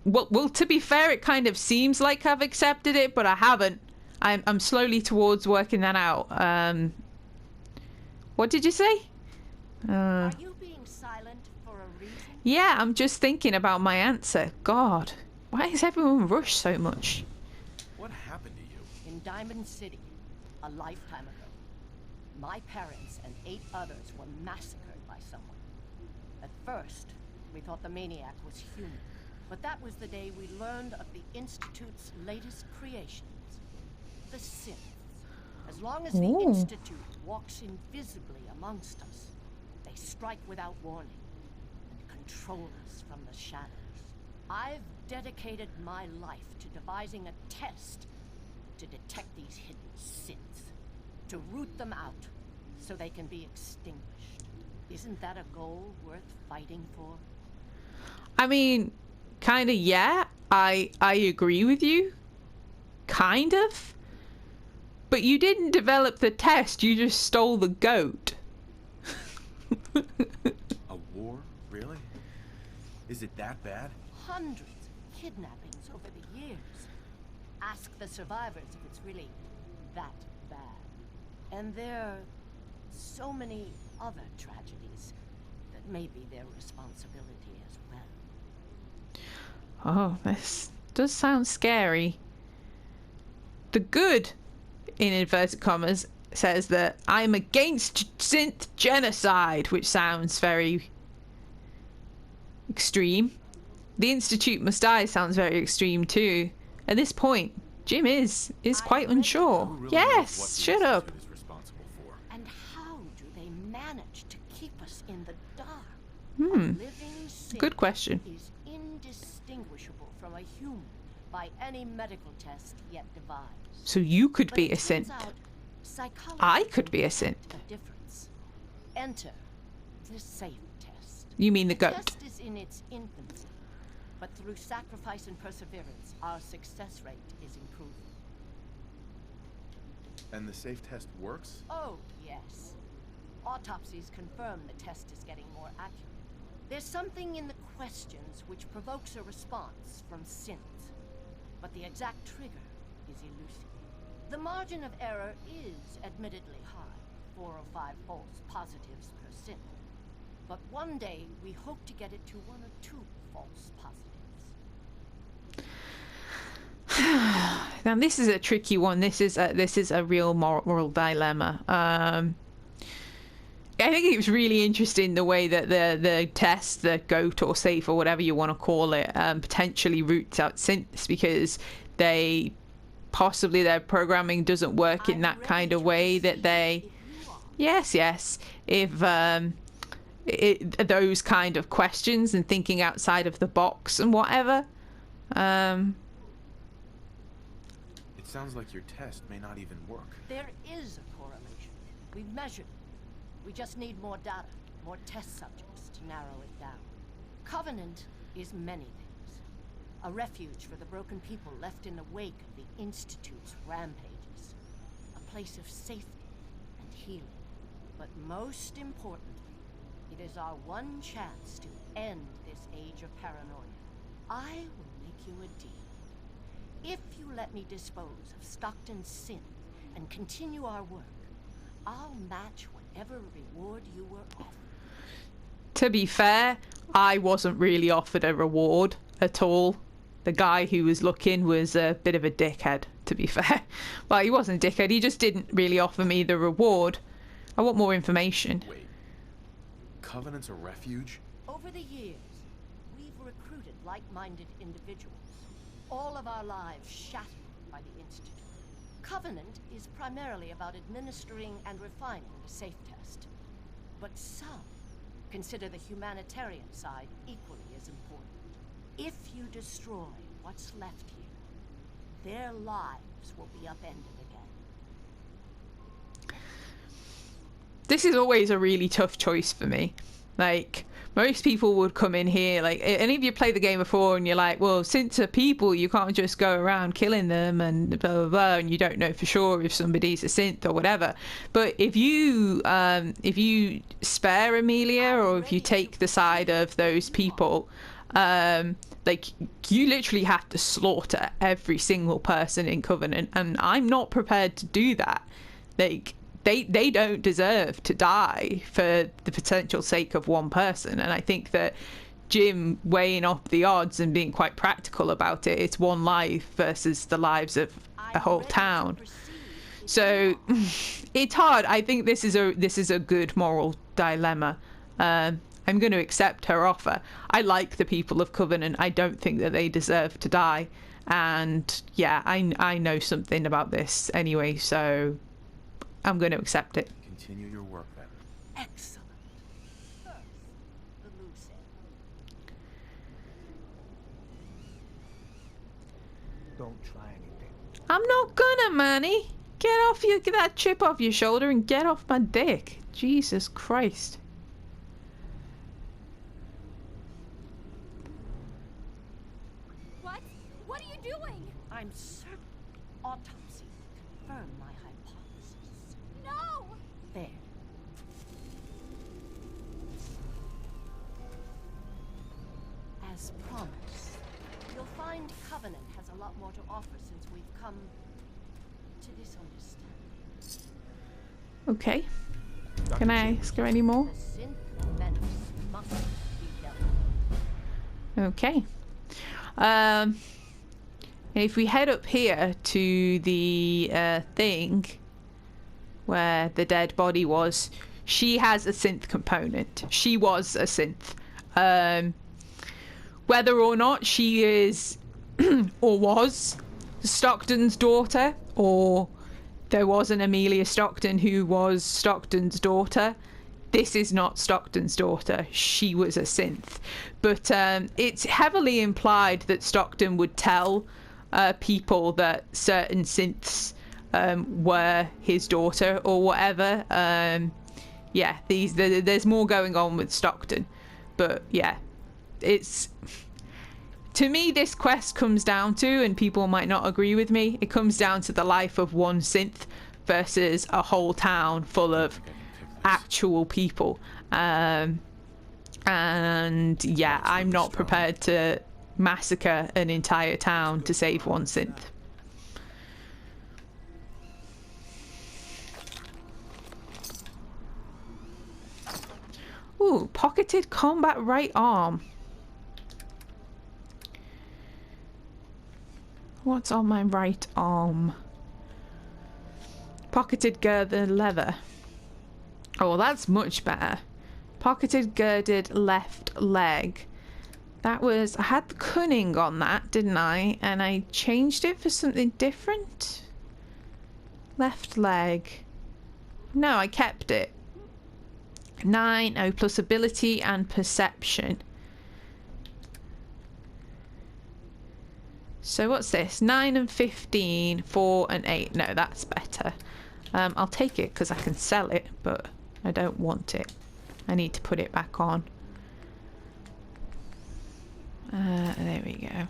well, to be fair, it kind of seems like I've accepted it, but I haven't. I'm slowly towards working that out. What did you say? Are you being silent for a reason? Yeah, I'm just thinking about my answer. God, why is everyone rushed so much? What happened to you? In Diamond City, a lifetime ago, my parents and 8 others were massacred by someone. At first, we thought the maniac was human, but that was the day we learned of the Institute's latest creations, the Synth. As long as the Institute walks invisibly amongst us, they strike without warning and control us from the shadows. I've dedicated my life to devising a test to detect these hidden Synths, to root them out so they can be extinguished. Isn't that a goal worth fighting for? I mean, kind of, yeah. I agree with you. Kind of. But you didn't develop the test, you just stole the goat. A war? Really? Is it that bad? Hundreds of kidnappings over the years. Ask the survivors if it's really that bad. And there are so many other tragedies that may be their responsibility as well. Oh, this does sound scary. The good, in inverted commas, says that I'm against Synth genocide, which sounds very extreme. The Institute must die sounds very extreme too. At this point, Jim is quite unsure. Really yes, shut up. Is responsible for. And how do they manage to keep us in the dark? Hmm. A living Synth Good question. is indistinguishable from a human by any medical test yet devised. So you could But be it a turns Synth. out psychology I could be a can Synth. make a difference. Enter the safe test. You mean the goat? test is in its infancy, but through sacrifice and perseverance, our success rate is improving. And the safe test works? Oh, yes. Autopsies confirm the test is getting more accurate. There's something in the questions which provokes a response from Synth, but the exact trigger is elusive. The margin of error is admittedly high, 4 or 5 false positives per Synth. But one day, we hope to get it to 1 or 2 false positives. Now this is a tricky one. This is a real moral dilemma. I think it was really interesting the way that the test, the GOAT or safe or whatever you want to call it, potentially roots out Synths because they possibly their programming doesn't work in that kind of way that they. Yes. If those kind of questions and thinking outside of the box and whatever. It sounds like your test may not even work. There is a correlation. We've measured it. We just need more data. more test subjects to narrow it down. Covenant is many things. A refuge for the broken people left in the wake of the Institute's rampages. A place of safety and healing. But most importantly, it is our one chance to end this age of paranoia. I will make you a deal. If you let me dispose of Stockton's Synth and continue our work, I'll match whatever reward you were offered. To be fair, I wasn't really offered a reward at all. The guy who was looking was a bit of a dickhead, to be fair. Well, he wasn't a dickhead, he just didn't really offer me the reward. I want more information. Wait. Covenant's a refuge? Over the years, we've recruited like-minded individuals. All of our lives shattered by the Institute. Covenant is primarily about administering and refining the safe test. But some consider the humanitarian side equally as important. If you destroy what's left here, their lives will be upended again. This is always a really tough choice for me. Like, most people would come in here, like, any of you play the game before and you're like, well, since are people, you can't just go around killing them and blah, blah, blah, and you don't know for sure if somebody's a synth or whatever. But if you spare Amelia, or if you take the side of those people, like, you literally have to slaughter every single person in Covenant, and I'm not prepared to do that. Like, they don't deserve to die for the potential sake of one person. And I think that Jim weighing up the odds and being quite practical about it, it's one life versus the lives of a whole town. So it's hard. I think this is a good moral dilemma. I'm going to accept her offer. I like the people of Covenant. I don't think that they deserve to die. And yeah, I know something about this anyway, so I'm going to accept it. Continue your work then. Excellent. First, the loose end. Don't try anything. I'm not gonna, Manny. Get that chip off your shoulder and get off my dick. Jesus Christ. What? What are you doing? I'm certain autopsy will confirm my hypothesis. No! There. As promised, you'll find Covenant has a lot more to offer since we've come to this understanding. Okay. Can I ask her any more? The Synth Menace must be dealt with. Okay. If we head up here to the thing where the dead body was, she has a synth component. She was a synth. Whether or not she is or was Stockton's daughter, or there was an Amelia Stockton who was Stockton's daughter, this is not Stockton's daughter. She was a synth. But it's heavily implied that Stockton would tell people that certain synths were his daughter or whatever. Yeah, there's more going on with Stockton. But yeah, it's... To me, this quest comes down to, and people might not agree with me, it comes down to the life of one synth versus a whole town full of actual people. And yeah, I'm not prepared to massacre an entire town to save one synth. Ooh, pocketed combat right arm. What's on my right arm? Pocketed girded leather. Oh, that's much better. Pocketed girded left leg. That was... I had the cunning on that, didn't I? And I changed it for something different? Left leg. No, I kept it. 9. Oh, plus ability and perception. So what's this? 9 and 15, 4 and 8. No, that's better. I'll take it because I can sell it, but I don't want it. I need to put it back on. There we go.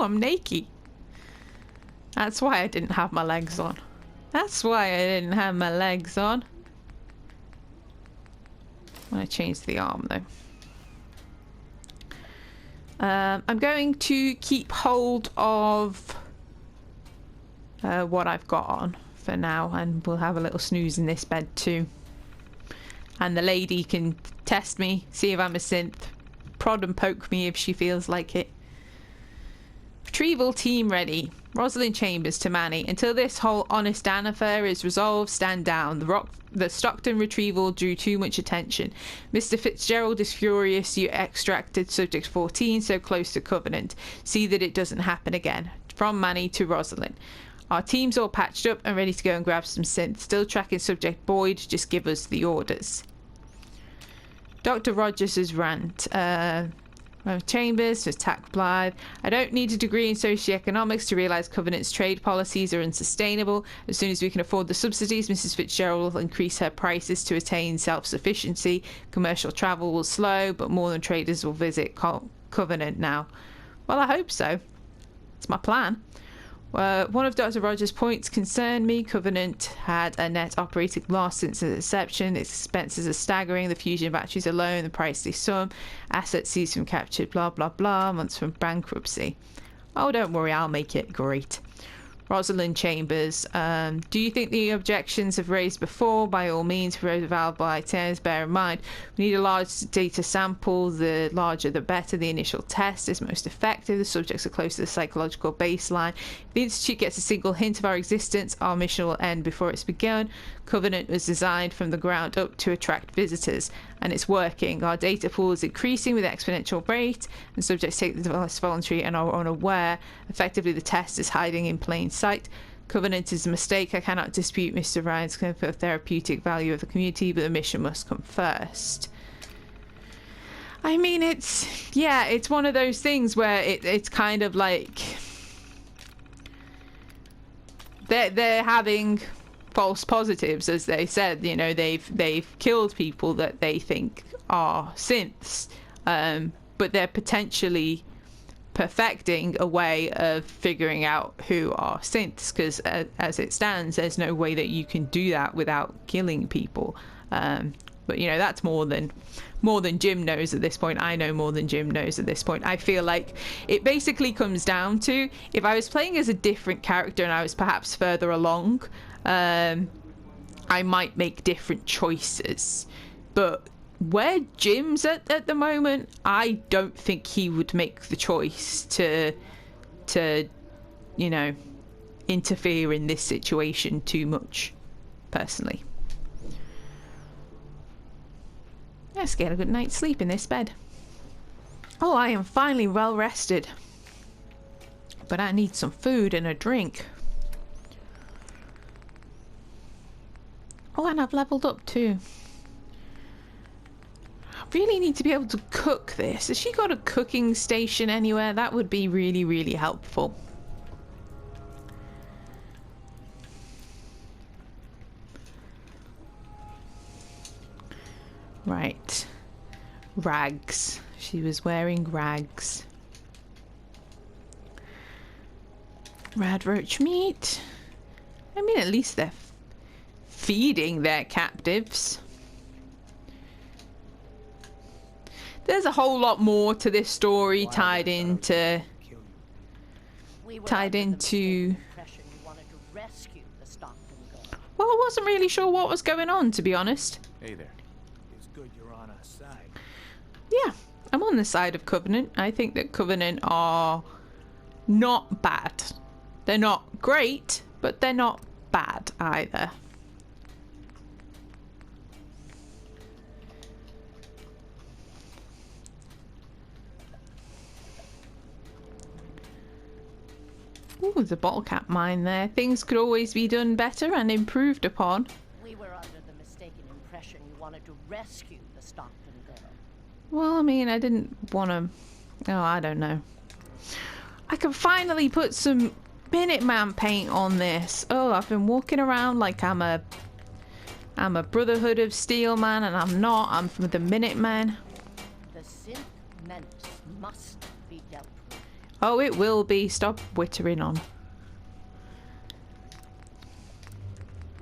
I'm naked. That's why I didn't have my legs on. That's why I didn't have my legs on. I'm going to change the arm though. I'm going to keep hold of what I've got on for now, and we'll have a little snooze in this bed too. And the lady can test me, see if I'm a synth, prod and poke me if she feels like it. Retrieval team ready. Rosalind Chambers to Manny. Until this whole Honest Dan affair is resolved, stand down. The Stockton retrieval drew too much attention. Mr. Fitzgerald is furious you extracted Subject 14 so close to Covenant. See that it doesn't happen again. From Manny to Rosalind. Our team's all patched up and ready to go and grab some synth. Still tracking Subject Boyd. Just give us the orders. Dr. Rogers' rant. Chambers to attack Blythe. I don't need a degree in socioeconomics to realise Covenant's trade policies are unsustainable. As soon as we can afford the subsidies, Mrs. Fitzgerald will increase her prices to attain self-sufficiency. Commercial travel will slow, but more than traders will visit Covenant now. Well, I hope so. It's my plan. One of Dr. Rogers' points concerned me. Covenant had a net operating loss since its inception. Its expenses are staggering. The fusion batteries alone, the price they sum, assets seized from captured, blah, blah, blah, months from bankruptcy. Oh, don't worry, I'll make it great. Rosalind Chambers, do you think the objections have raised before? By all means, for available items, bear in mind, we need a large data sample. The larger the better. The initial test is most effective. The subjects are close to the psychological baseline. If the Institute gets a single hint of our existence, our mission will end before it's begun. Covenant was designed from the ground up to attract visitors, and it's working. Our data pool is increasing with exponential rate, and subjects take the device voluntary and are unaware. Effectively, the test is hiding in plain sight. Covenant is a mistake. I cannot dispute Mr. Ryan's claim for therapeutic value of the community, but the mission must come first. I mean, it's one of those things where it's kind of like they're having false positives, as they said. You know, they've killed people that they think are synths, but they're potentially perfecting a way of figuring out who are synths, because as it stands, there's no way that you can do that without killing people. But you know, that's more than Jim knows at this point. I know more than Jim knows at this point. I feel like it basically comes down to, if I was playing as a different character and I was perhaps further along, I might make different choices. But where Jim's at the moment, I don't think he would make the choice to you know, interfere in this situation too much, personally. Let's get a good night's sleep in this bed. Oh, I am finally well rested, but I need some food and a drink. Oh, and I've leveled up too. I really need to be able to cook this. Has she got a cooking station anywhere? That would be really, really helpful. Right. Rags. She was wearing rags. Radroach meat. I mean, at least they're feeding their captives. There's a whole lot more to this story tied into well, I wasn't really sure what was going on, to be honest. Hey there. It's good you're on our side. Yeah, I'm on the side of Covenant. I think that Covenant are not bad. They're not great, but they're not bad either. Ooh, there's a bottle cap mine there. Things could always be done better and improved upon. We were under the mistaken impression you wanted to rescue the Stockton girl. Well, I mean, I didn't want to... Oh, I don't know. I can finally put some Minuteman paint on this. Oh, I've been walking around like I'm a Brotherhood of Steel man, and I'm not. I'm from the Minuteman. The Synth Menace must be dealt with. Oh, it will be. Stop wittering on.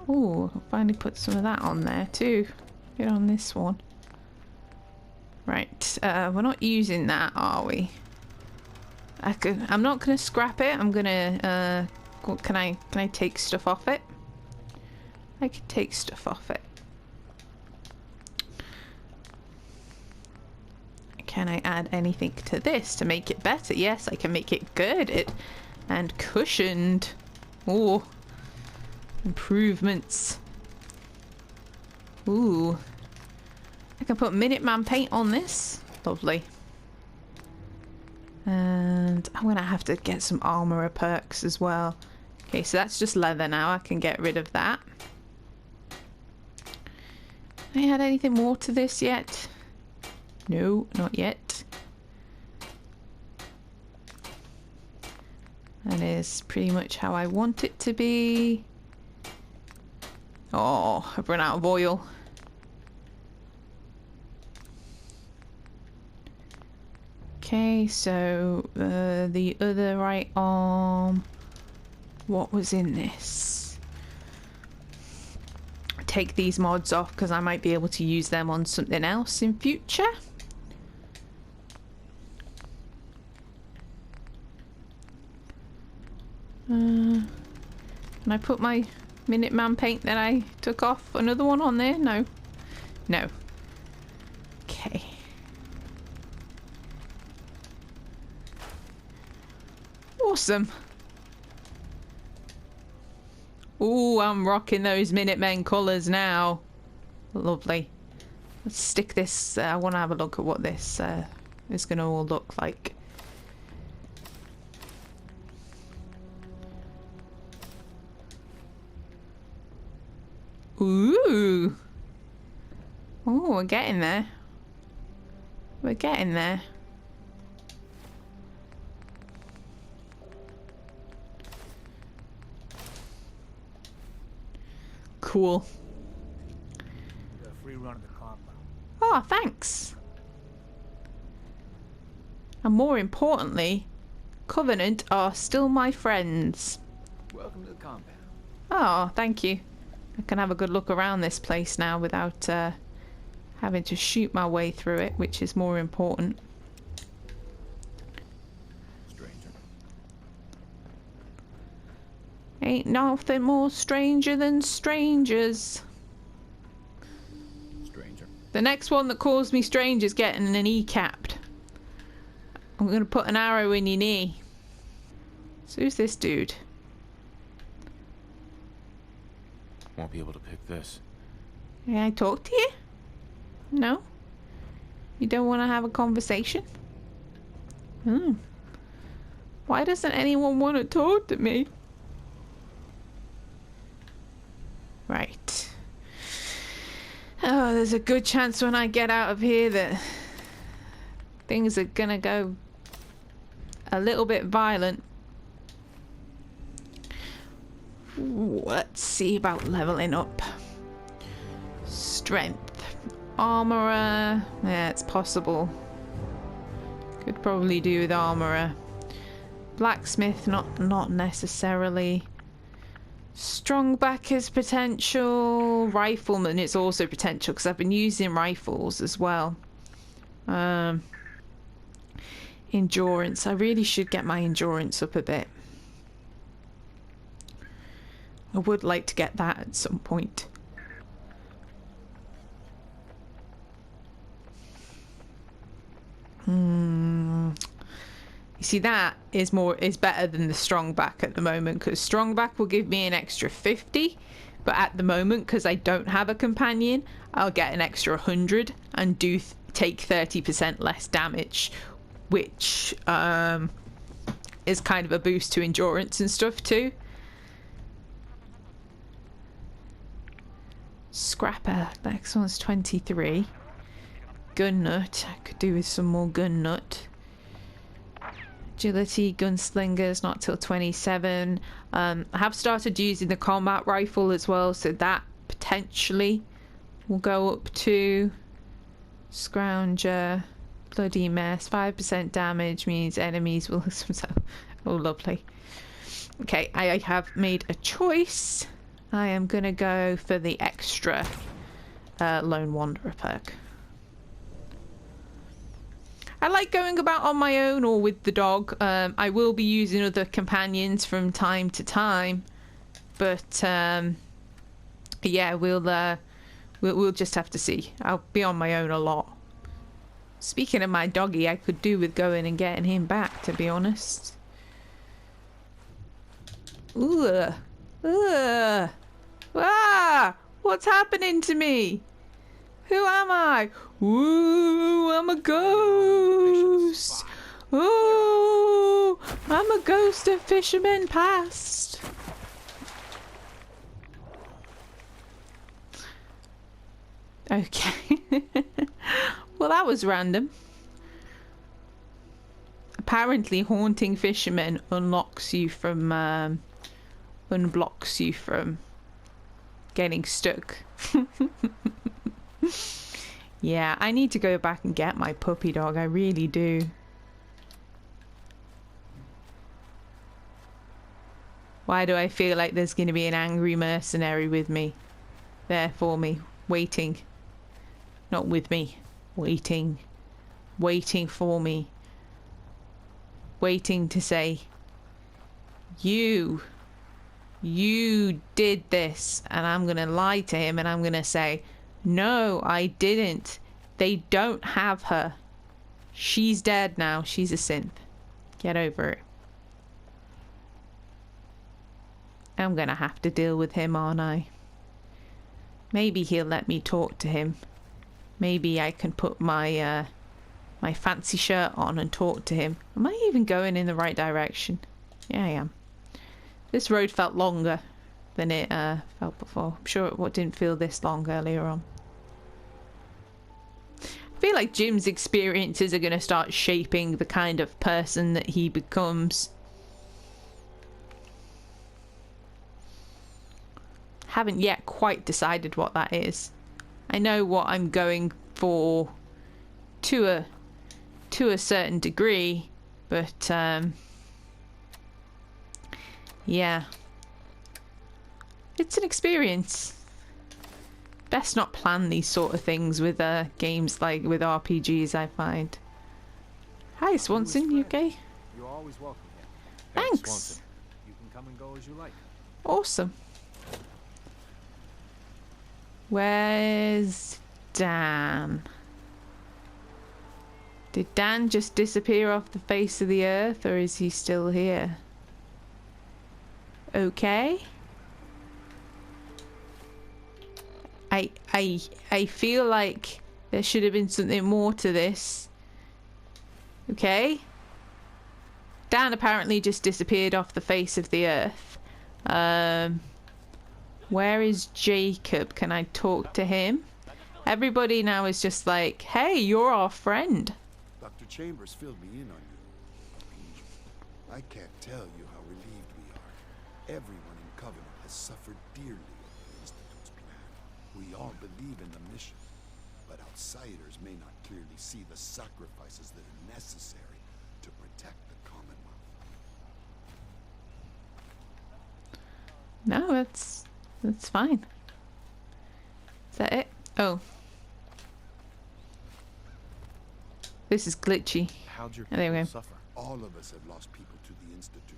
Oh, I'll finally put some of that on there too. Get on this one. Right, we're not using that, are we? I'm not gonna scrap it. I'm gonna. Can I take stuff off it? I can take stuff off it. Can I add anything to this to make it better? Yes, I can make it good and cushioned. Oh, improvements. Ooh, I can put Minuteman paint on this. Lovely. And I'm gonna have to get some armorer perks as well. Okay, so that's just leather now. I can get rid of that. Have I had anything more to this yet? No, not yet. That is pretty much how I want it to be. Oh, I've run out of oil. Okay, so the other right arm. What was in this? Take these mods off because I might be able to use them on something else in future. Can I put my Minuteman paint that I took off? Another one on there? No. No. Okay. Awesome. Ooh, I'm rocking those Minutemen colours now. Lovely. Let's stick this. I want to have a look at what this is going to all look like. Ooh. Oh, we're getting there. We're getting there. Cool. A free run of the compound. Oh, thanks. And more importantly, Covenant are still my friends. Welcome to the compound. Oh, thank you. I can have a good look around this place now without having to shoot my way through it, which is more important. Stranger. Ain't nothing more stranger than strangers. Stranger. The next one that calls me strange is getting an E capped. I'm gonna put an arrow in your knee. So who's this dude? Won't be able to pick this. May I talk to you? No? You don't want to have a conversation? Hmm. Why doesn't anyone want to talk to me? Right. Oh, there's a good chance when I get out of here that things are gonna go a little bit violent. Ooh, let's see about leveling up. Strength. Armorer. Yeah, it's possible. Could probably do with armorer. Blacksmith, not necessarily. Strong back is potential. Rifleman is also potential because I've been using rifles as well. Endurance. I really should get my endurance up a bit. I would like to get that at some point. You see, that is better than the strong back at the moment, because strong back will give me an extra 50, but at the moment, because I don't have a companion, I'll get an extra 100 and take 30% less damage, which is kind of a boost to endurance and stuff too. Scrapper, next one's 23. Gun nut, I could do with some more gun nut. Agility, gunslingers, not till 27. I have started using the combat rifle as well, so that potentially will go up to Scrounger. Bloody mess. 5% damage means enemies will... Oh, lovely. Okay, I have made a choice. I am going to go for the extra Lone Wanderer perk. I like going about on my own or with the dog. I will be using other companions from time to time, but yeah, we'll just have to see. I'll be on my own a lot. Speaking of my doggy, I could do with going and getting him back, to be honest. Ugh. Ugh. Ah! What's happening to me? Who am I? Ooh, I'm a ghost. Ooh, I'm a ghost of fishermen past. Okay. Well, that was random. Apparently, haunting fishermen unblocks you from getting stuck. Yeah, I need to go back and get my puppy dog. I really do. Why do I feel like there's going to be an angry mercenary with me? There for me. Waiting. Not with me. Waiting. Waiting for me. Waiting to say, you did this. And I'm going to lie to him and I'm going to say, no, I didn't. They don't have her. She's dead now. She's a synth. Get over it. I'm gonna have to deal with him, aren't I? Maybe he'll let me talk to him. Maybe I can put my my fancy shirt on and talk to him. Am I even going in the right direction? Yeah, I am. This road felt longer than it felt before. I'm sure it didn't feel this long earlier on. I feel like Jim's experiences are going to start shaping the kind of person that he becomes. Haven't yet quite decided what that is. I know what I'm going for to a certain degree, but yeah. It's an experience. Best not plan these sort of things with games like with RPGs, I find. Hi Swanson, you okay? You're always welcome here. Thanks. Swanson, you can come and go as you like. Awesome. Where's Dan? Did Dan just disappear off the face of the earth, or is he still here? Okay. I feel like there should have been something more to this. Okay. Dan apparently just disappeared off the face of the earth. Where is Jacob? Can I talk to him? Everybody now is just like, hey, you're our friend. Dr. Chambers filled me in on you. I can't tell you how relieved we are. Everyone in Covenant has suffered dearly at the Institute's plan. We all believe in the mission, but outsiders may not clearly see the sacrifices that are necessary to protect the Commonwealth. No, that's fine. Is that it? Oh. This is glitchy. How'd your there we go. suffer? All of us have lost people to the Institute.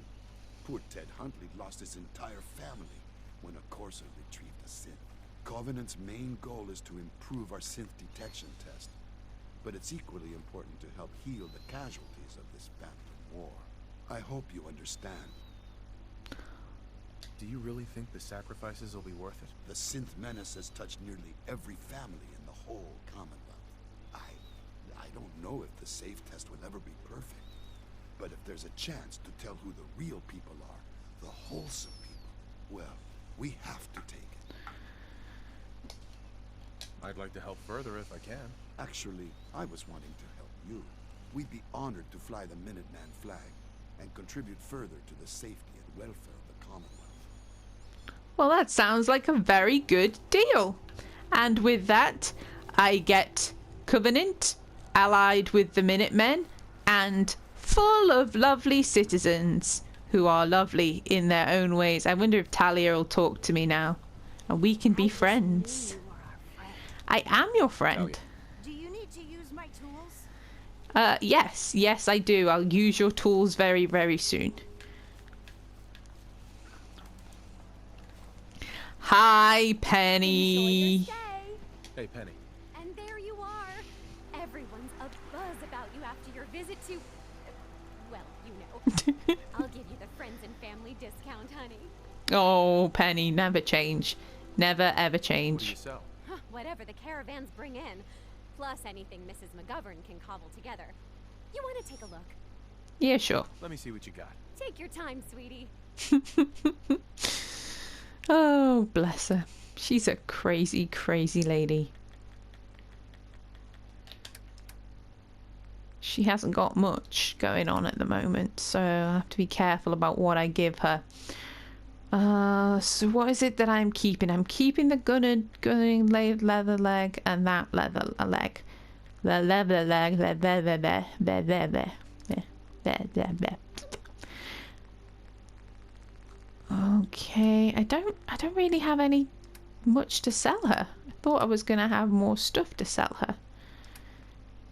Poor Ted Huntley lost his entire family when a Corsair retrieved a synth. Covenant's main goal is to improve our synth detection test, but it's equally important to help heal the casualties of this phantom war. I hope you understand. Do you really think the sacrifices will be worth it? The synth menace has touched nearly every family in the whole Commonwealth. I don't know if the safe test will ever be perfect, but if there's a chance to tell who the real people are, the wholesome people, well, we have to take it. I'd like to help further if I can. Actually, I was wanting to help you. We'd be honored to fly the Minuteman flag. and contribute further to the safety and welfare of the Commonwealth. Well, that sounds like a very good deal. And with that, I get Covenant, allied with the Minutemen, and full of lovely citizens who are lovely in their own ways. I wonder if Talia will talk to me now, and we can be friends. I am your friend. Do you need to use my tools? Yes, I do. I'll use your tools very, very soon. Hi, Penny. Hey, Penny. And there you are. Everyone's abuzz about you after your visit to... well, you know. I'll give you the friends and family discount, honey. Oh, Penny, never change. Never, ever change. What do you sell? Huh, whatever the caravans bring in. Plus anything Mrs. McGovern can cobble together. You want to take a look? Yeah, sure. Let me see what you got. Take your time, sweetie. Oh, bless her. She's a crazy, crazy lady. She hasn't got much going on at the moment, so I have to be careful about what I give her. So what is it that I'm keeping? I'm keeping the gunning leather leg and that leather leg. The leather leg, Okay, I don't really have any much to sell her. I thought I was gonna have more stuff to sell her,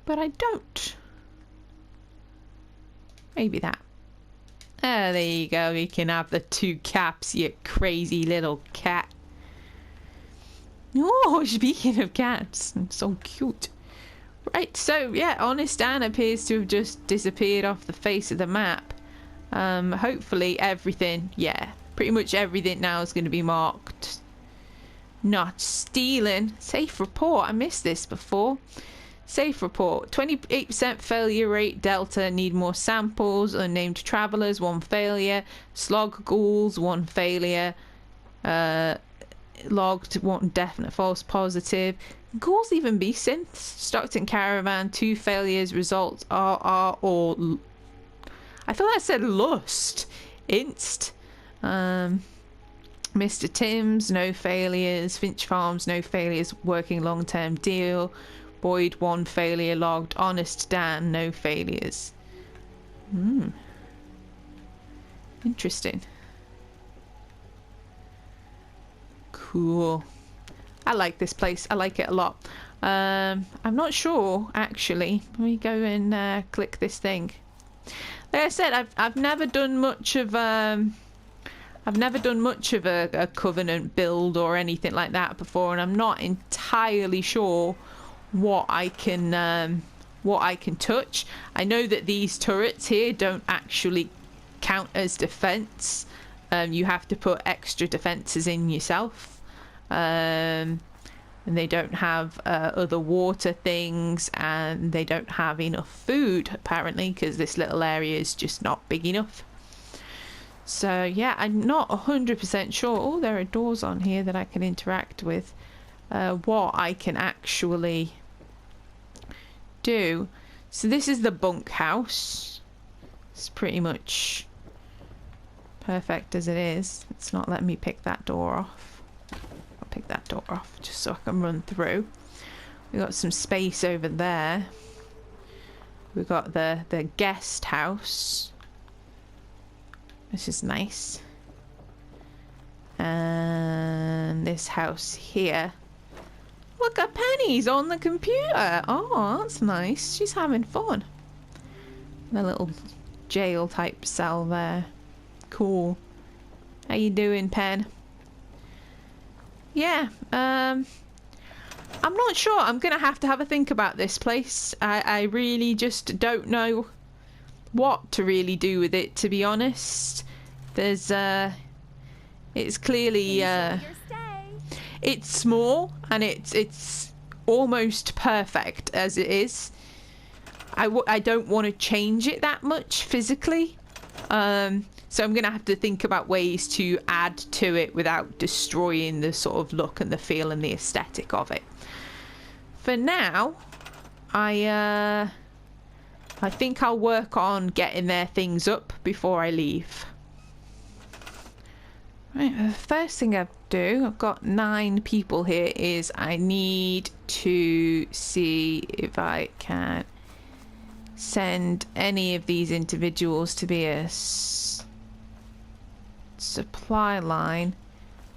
but I don't. Maybe that. Oh, there you go. You can have the 2 caps, you crazy little cat. Oh, speaking of cats, I'm so cute. Right, so yeah, Honest Anne appears to have just disappeared off the face of the map. Hopefully everything, yeah, pretty much everything now is going to be marked not stealing. Safe report. I missed this before. Safe report. 28% failure rate. Delta. Need more samples. Unnamed travelers. 1 failure. Slog ghouls. 1 failure. Logged. 1 definite false positive. Ghouls even be synths. Stockton caravan. 2 failures. Results are all. I thought that said lust. Inst. Mr. Tim's, no failures. Finch Farms, no failures. Working long-term deal. Boyd, 1 failure logged. Honest Dan, no failures. Interesting. Cool. I like this place. I like it a lot. I'm not sure, actually. Let me go and click this thing. Like I said, I've never done much of a Covenant build or anything like that before, and I'm not entirely sure what I can touch. I know that these turrets here don't actually count as defense. You have to put extra defenses in yourself, and they don't have other water things, and they don't have enough food apparently, because this little area is just not big enough. So yeah, I'm not 100% sure. Oh, there are doors on here that I can interact with. What I can actually do. So this is the bunkhouse. It's pretty much perfect as it is. It's not letting me pick that door off. I'll pick that door off just so I can run through. We got some space over there. We've got the guest house. This is nice. And this house here. Look at Penny's on the computer. Oh, that's nice. She's having fun. A little jail type cell there. Cool. How you doing, Pen? Yeah, I'm not sure. I'm gonna have to have a think about this place. I really just don't know what to really do with it, to be honest. There's it's clearly it's small and it's almost perfect as it is. I don't want to change it that much physically, so I'm gonna have to think about ways to add to it without destroying the sort of look and the feel and the aesthetic of it. For now, I I think I'll work on getting their things up before I leave. Right, the first thing I do, I've got 9 people here, is I need to see if I can send any of these individuals to be a supply line.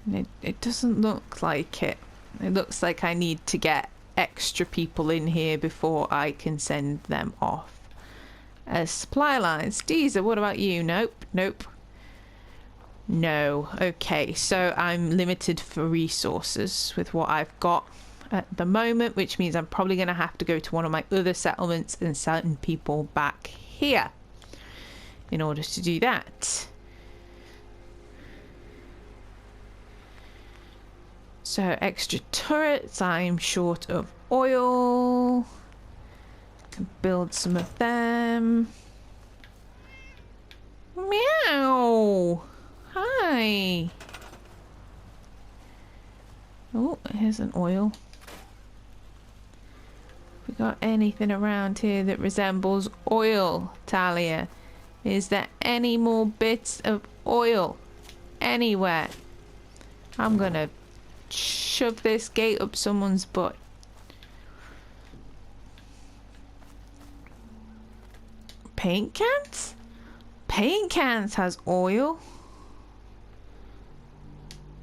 And it doesn't look like it. It looks like I need to get extra people in here before I can send them off as supply lines. Deezer, what about you? Nope, nope. No. Okay, so I'm limited for resources with what I've got at the moment, which means I'm probably going to have to go to one of my other settlements and send people back here in order to do that. So extra turrets, I'm short of oil. Can build some of them. Meow! Hi! Oh, here's an oil. We got anything around here that resembles oil, Talia? Is there any more bits of oil anywhere? I'm gonna shove this gate up someone's butt. Paint cans? Paint cans has oil.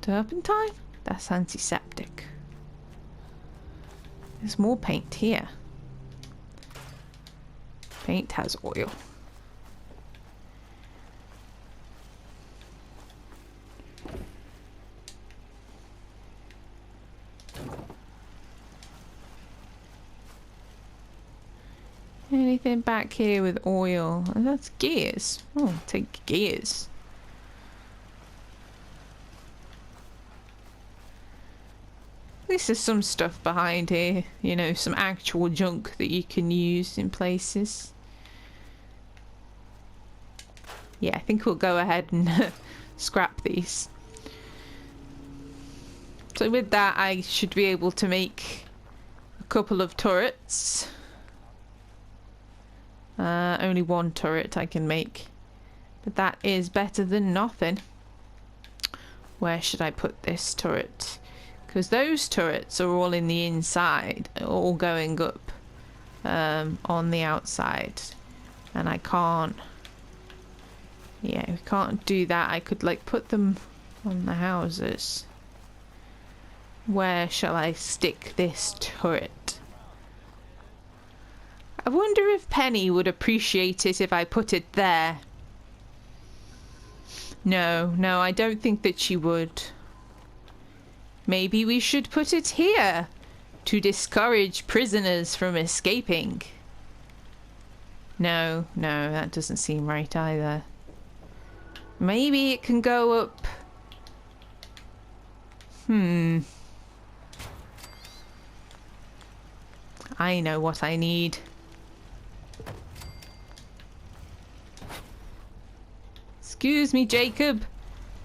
Turpentine? That's antiseptic. There's more paint here. Paint has oil. Anything back here with oil? Oh, that's gears. Oh, take gears. At least there's some stuff behind here. You know, some actual junk that you can use in places. Yeah, I think we'll go ahead and scrap these. So with that, I should be able to make a couple of turrets. Only one turret I can make, but that is better than nothing. Where should I put this turret? Because those turrets are all in the inside, all going up on the outside, and I can't. Yeah, we can't do that. I could like put them on the houses. Where shall I stick this turret? I wonder if Penny would appreciate it if I put it there. No, I don't think that she would. Maybe we should put it here to discourage prisoners from escaping. No, that doesn't seem right either. Maybe it can go up. I know what I need. Excuse me, Jacob.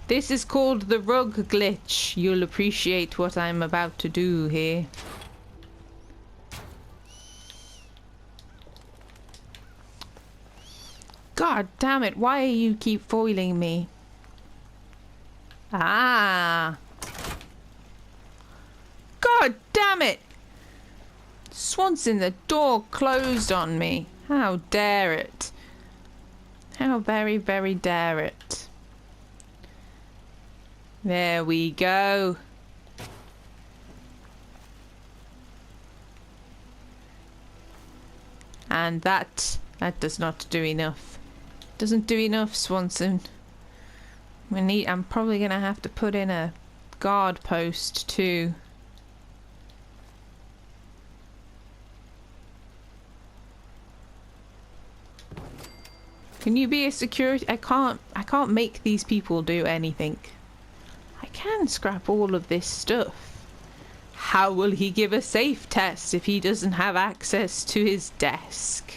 This is called the rug glitch. You'll appreciate what I'm about to do here. God damn it, why you keep foiling me? Ah! God damn it! Swanson, the door closed on me. How dare it? How very, very dare it. There we go. And that does not do enough. Doesn't do enough, Swanson. I'm probably gonna have to put in a guard post too. Can you be a security? I can't make these people do anything. I can scrap all of this stuff. How will he give a safe test if he doesn't have access to his desk?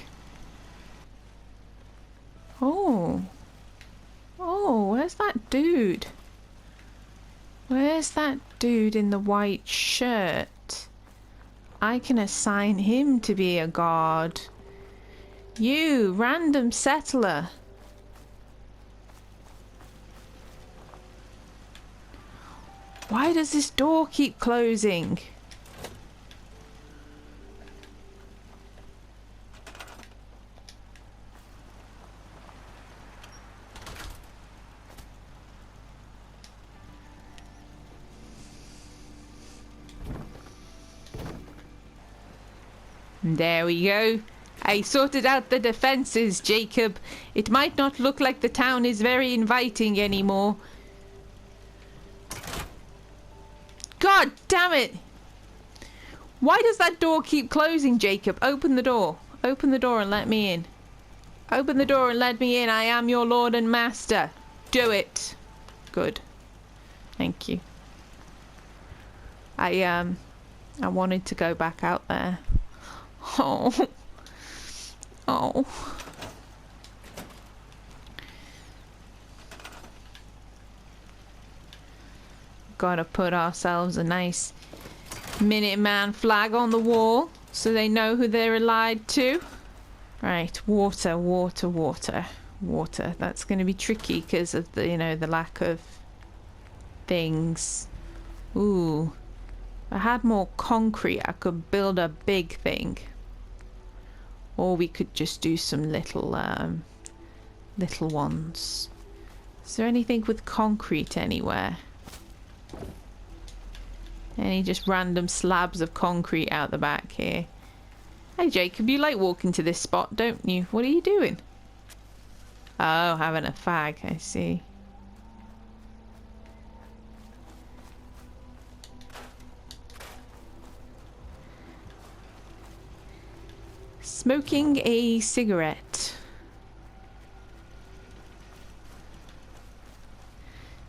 Oh, where's that dude? Where's that dude in the white shirt? I can assign him to be a guard. You, random settler. Why does this door keep closing? There we go. I sorted out the defenses, Jacob. It might not look like the town is very inviting anymore. God damn it! Why does that door keep closing, Jacob? Open the door. Open the door and let me in. Open the door and let me in. I am your lord and master. Do it. Good. Thank you. I wanted to go back out there. Oh. Oh. Gotta put ourselves a nice Minuteman flag on the wall so they know who they're allied to. Right, water, water, water, water. That's gonna be tricky because of the, you know, the lack of things. Ooh. If I had more concrete, I could build a big thing. Or we could just do some little little ones. Is there anything with concrete anywhere? Any just random slabs of concrete out the back here? Hey Jacob, you like walking to this spot, don't you? What are you doing? Oh, having a fag, I see. Smoking a cigarette.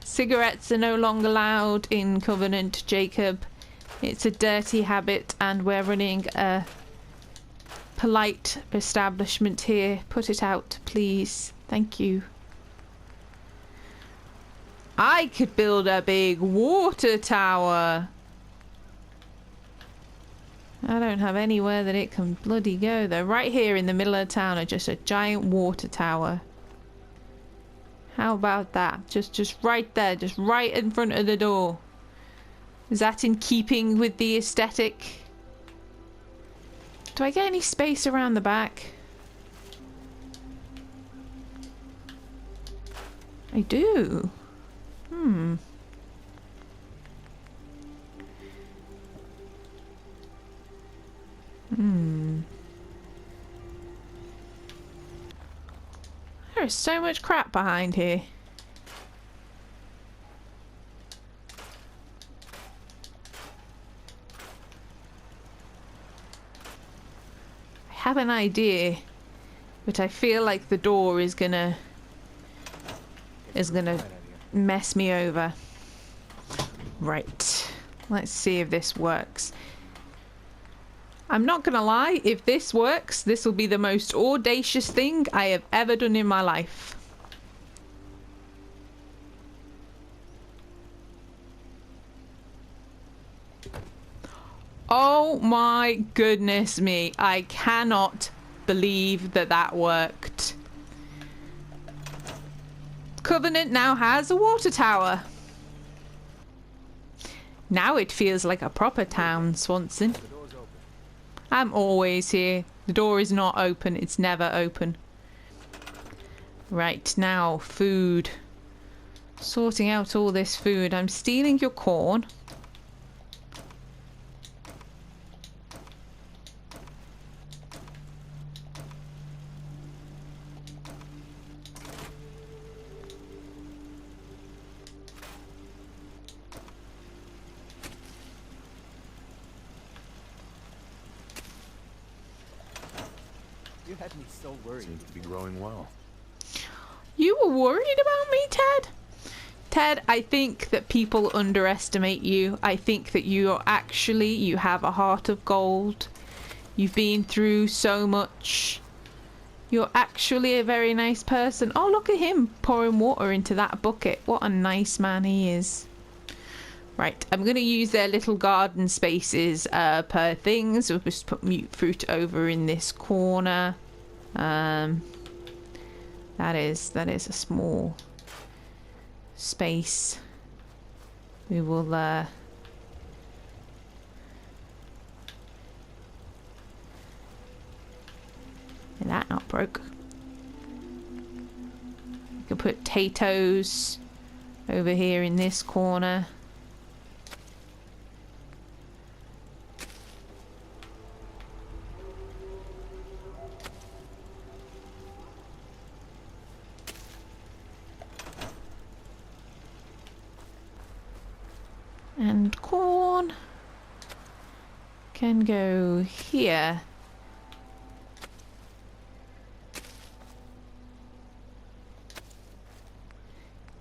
Cigarettes are no longer allowed in Covenant, Jacob. It's a dirty habit and we're running a polite establishment here. Put it out, please. Thank you. I could build a big water tower. I don't have anywhere that it can bloody go though. Right here in the middle of town are just a giant water tower. How about that? Just right there, just right in front of the door. Is that in keeping with the aesthetic? Do I get any space around the back? I do. Hmm. There's so much crap behind here. I have an idea, but I feel like the door is gonna mess me over. Right. Let's see if this works. I'm not gonna lie, if this works, this will be the most audacious thing I have ever done in my life. Oh my goodness me, I cannot believe that that worked. Covenant now has a water tower. Now it feels like a proper town, Swanson. I'm always here. The door is not open. It's never open. Right, now, food. Sorting out all this food. I'm stealing your corn. You had me so worried. Seems to be growing well. You were worried about me, Ted? Ted, I think that people underestimate you. I think that you have a heart of gold. You've been through so much. You're actually a very nice person. Oh, look at him pouring water into that bucket. What a nice man he is. Right, I'm going to use their little garden spaces per thing. So we'll just put mute fruit over in this corner. That is a small space. We will that not broke. You can put potatoes over here in this corner. And corn can go here.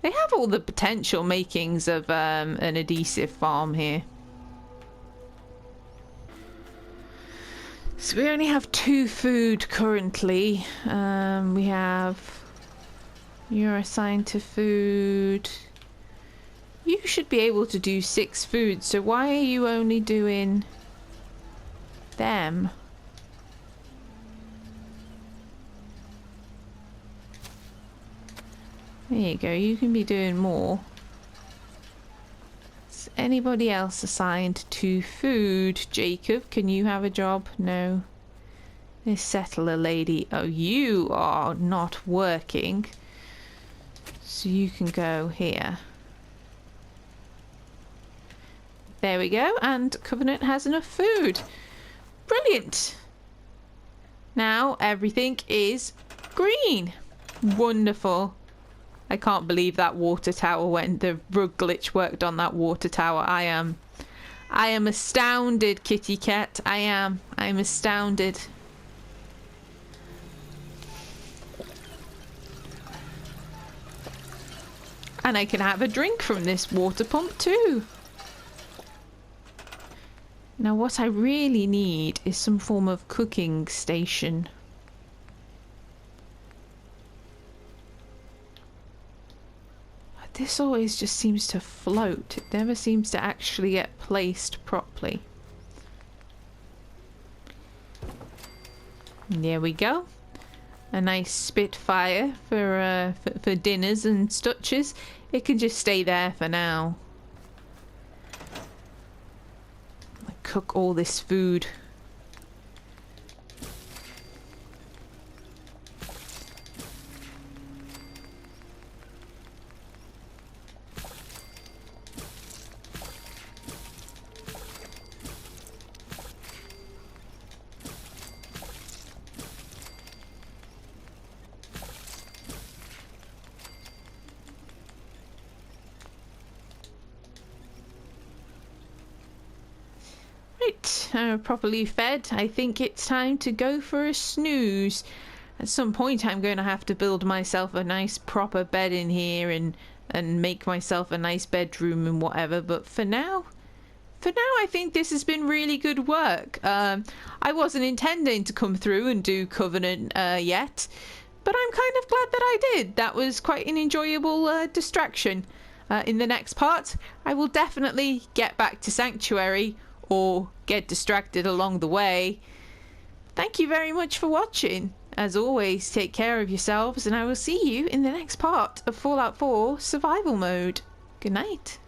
They have all the potential makings of an adhesive farm here. So we only have 2 food currently. We have... You're assigned to food. You should be able to do 6 foods, so why are you only doing them? There you go, you can be doing more. Is anybody else assigned to food? Jacob, can you have a job? No. This settler lady. Oh, you are not working. So you can go here. There we go, and Covenant has enough food. Brilliant. Now everything is green. Wonderful. I can't believe that water tower when the rug glitch worked on that water tower. I am astounded, kitty cat. I'm astounded. And I can have a drink from this water pump too. Now what I really need is some form of cooking station. This always just seems to float. It never seems to actually get placed properly. And there we go. A nice Spitfire for dinners and stutches. It can just stay there for now. Cook all this food. Properly fed. I think it's time to go for a snooze. At some point I'm going to have to build myself a nice proper bed in here and make myself a nice bedroom and whatever, but for now I think this has been really good work. I wasn't intending to come through and do Covenant yet, but I'm kind of glad that I did. That was quite an enjoyable distraction. In the next part I will definitely get back to Sanctuary or get distracted along the way. Thank you very much for watching. As always, take care of yourselves, and I will see you in the next part of Fallout 4 Survival Mode. Good night.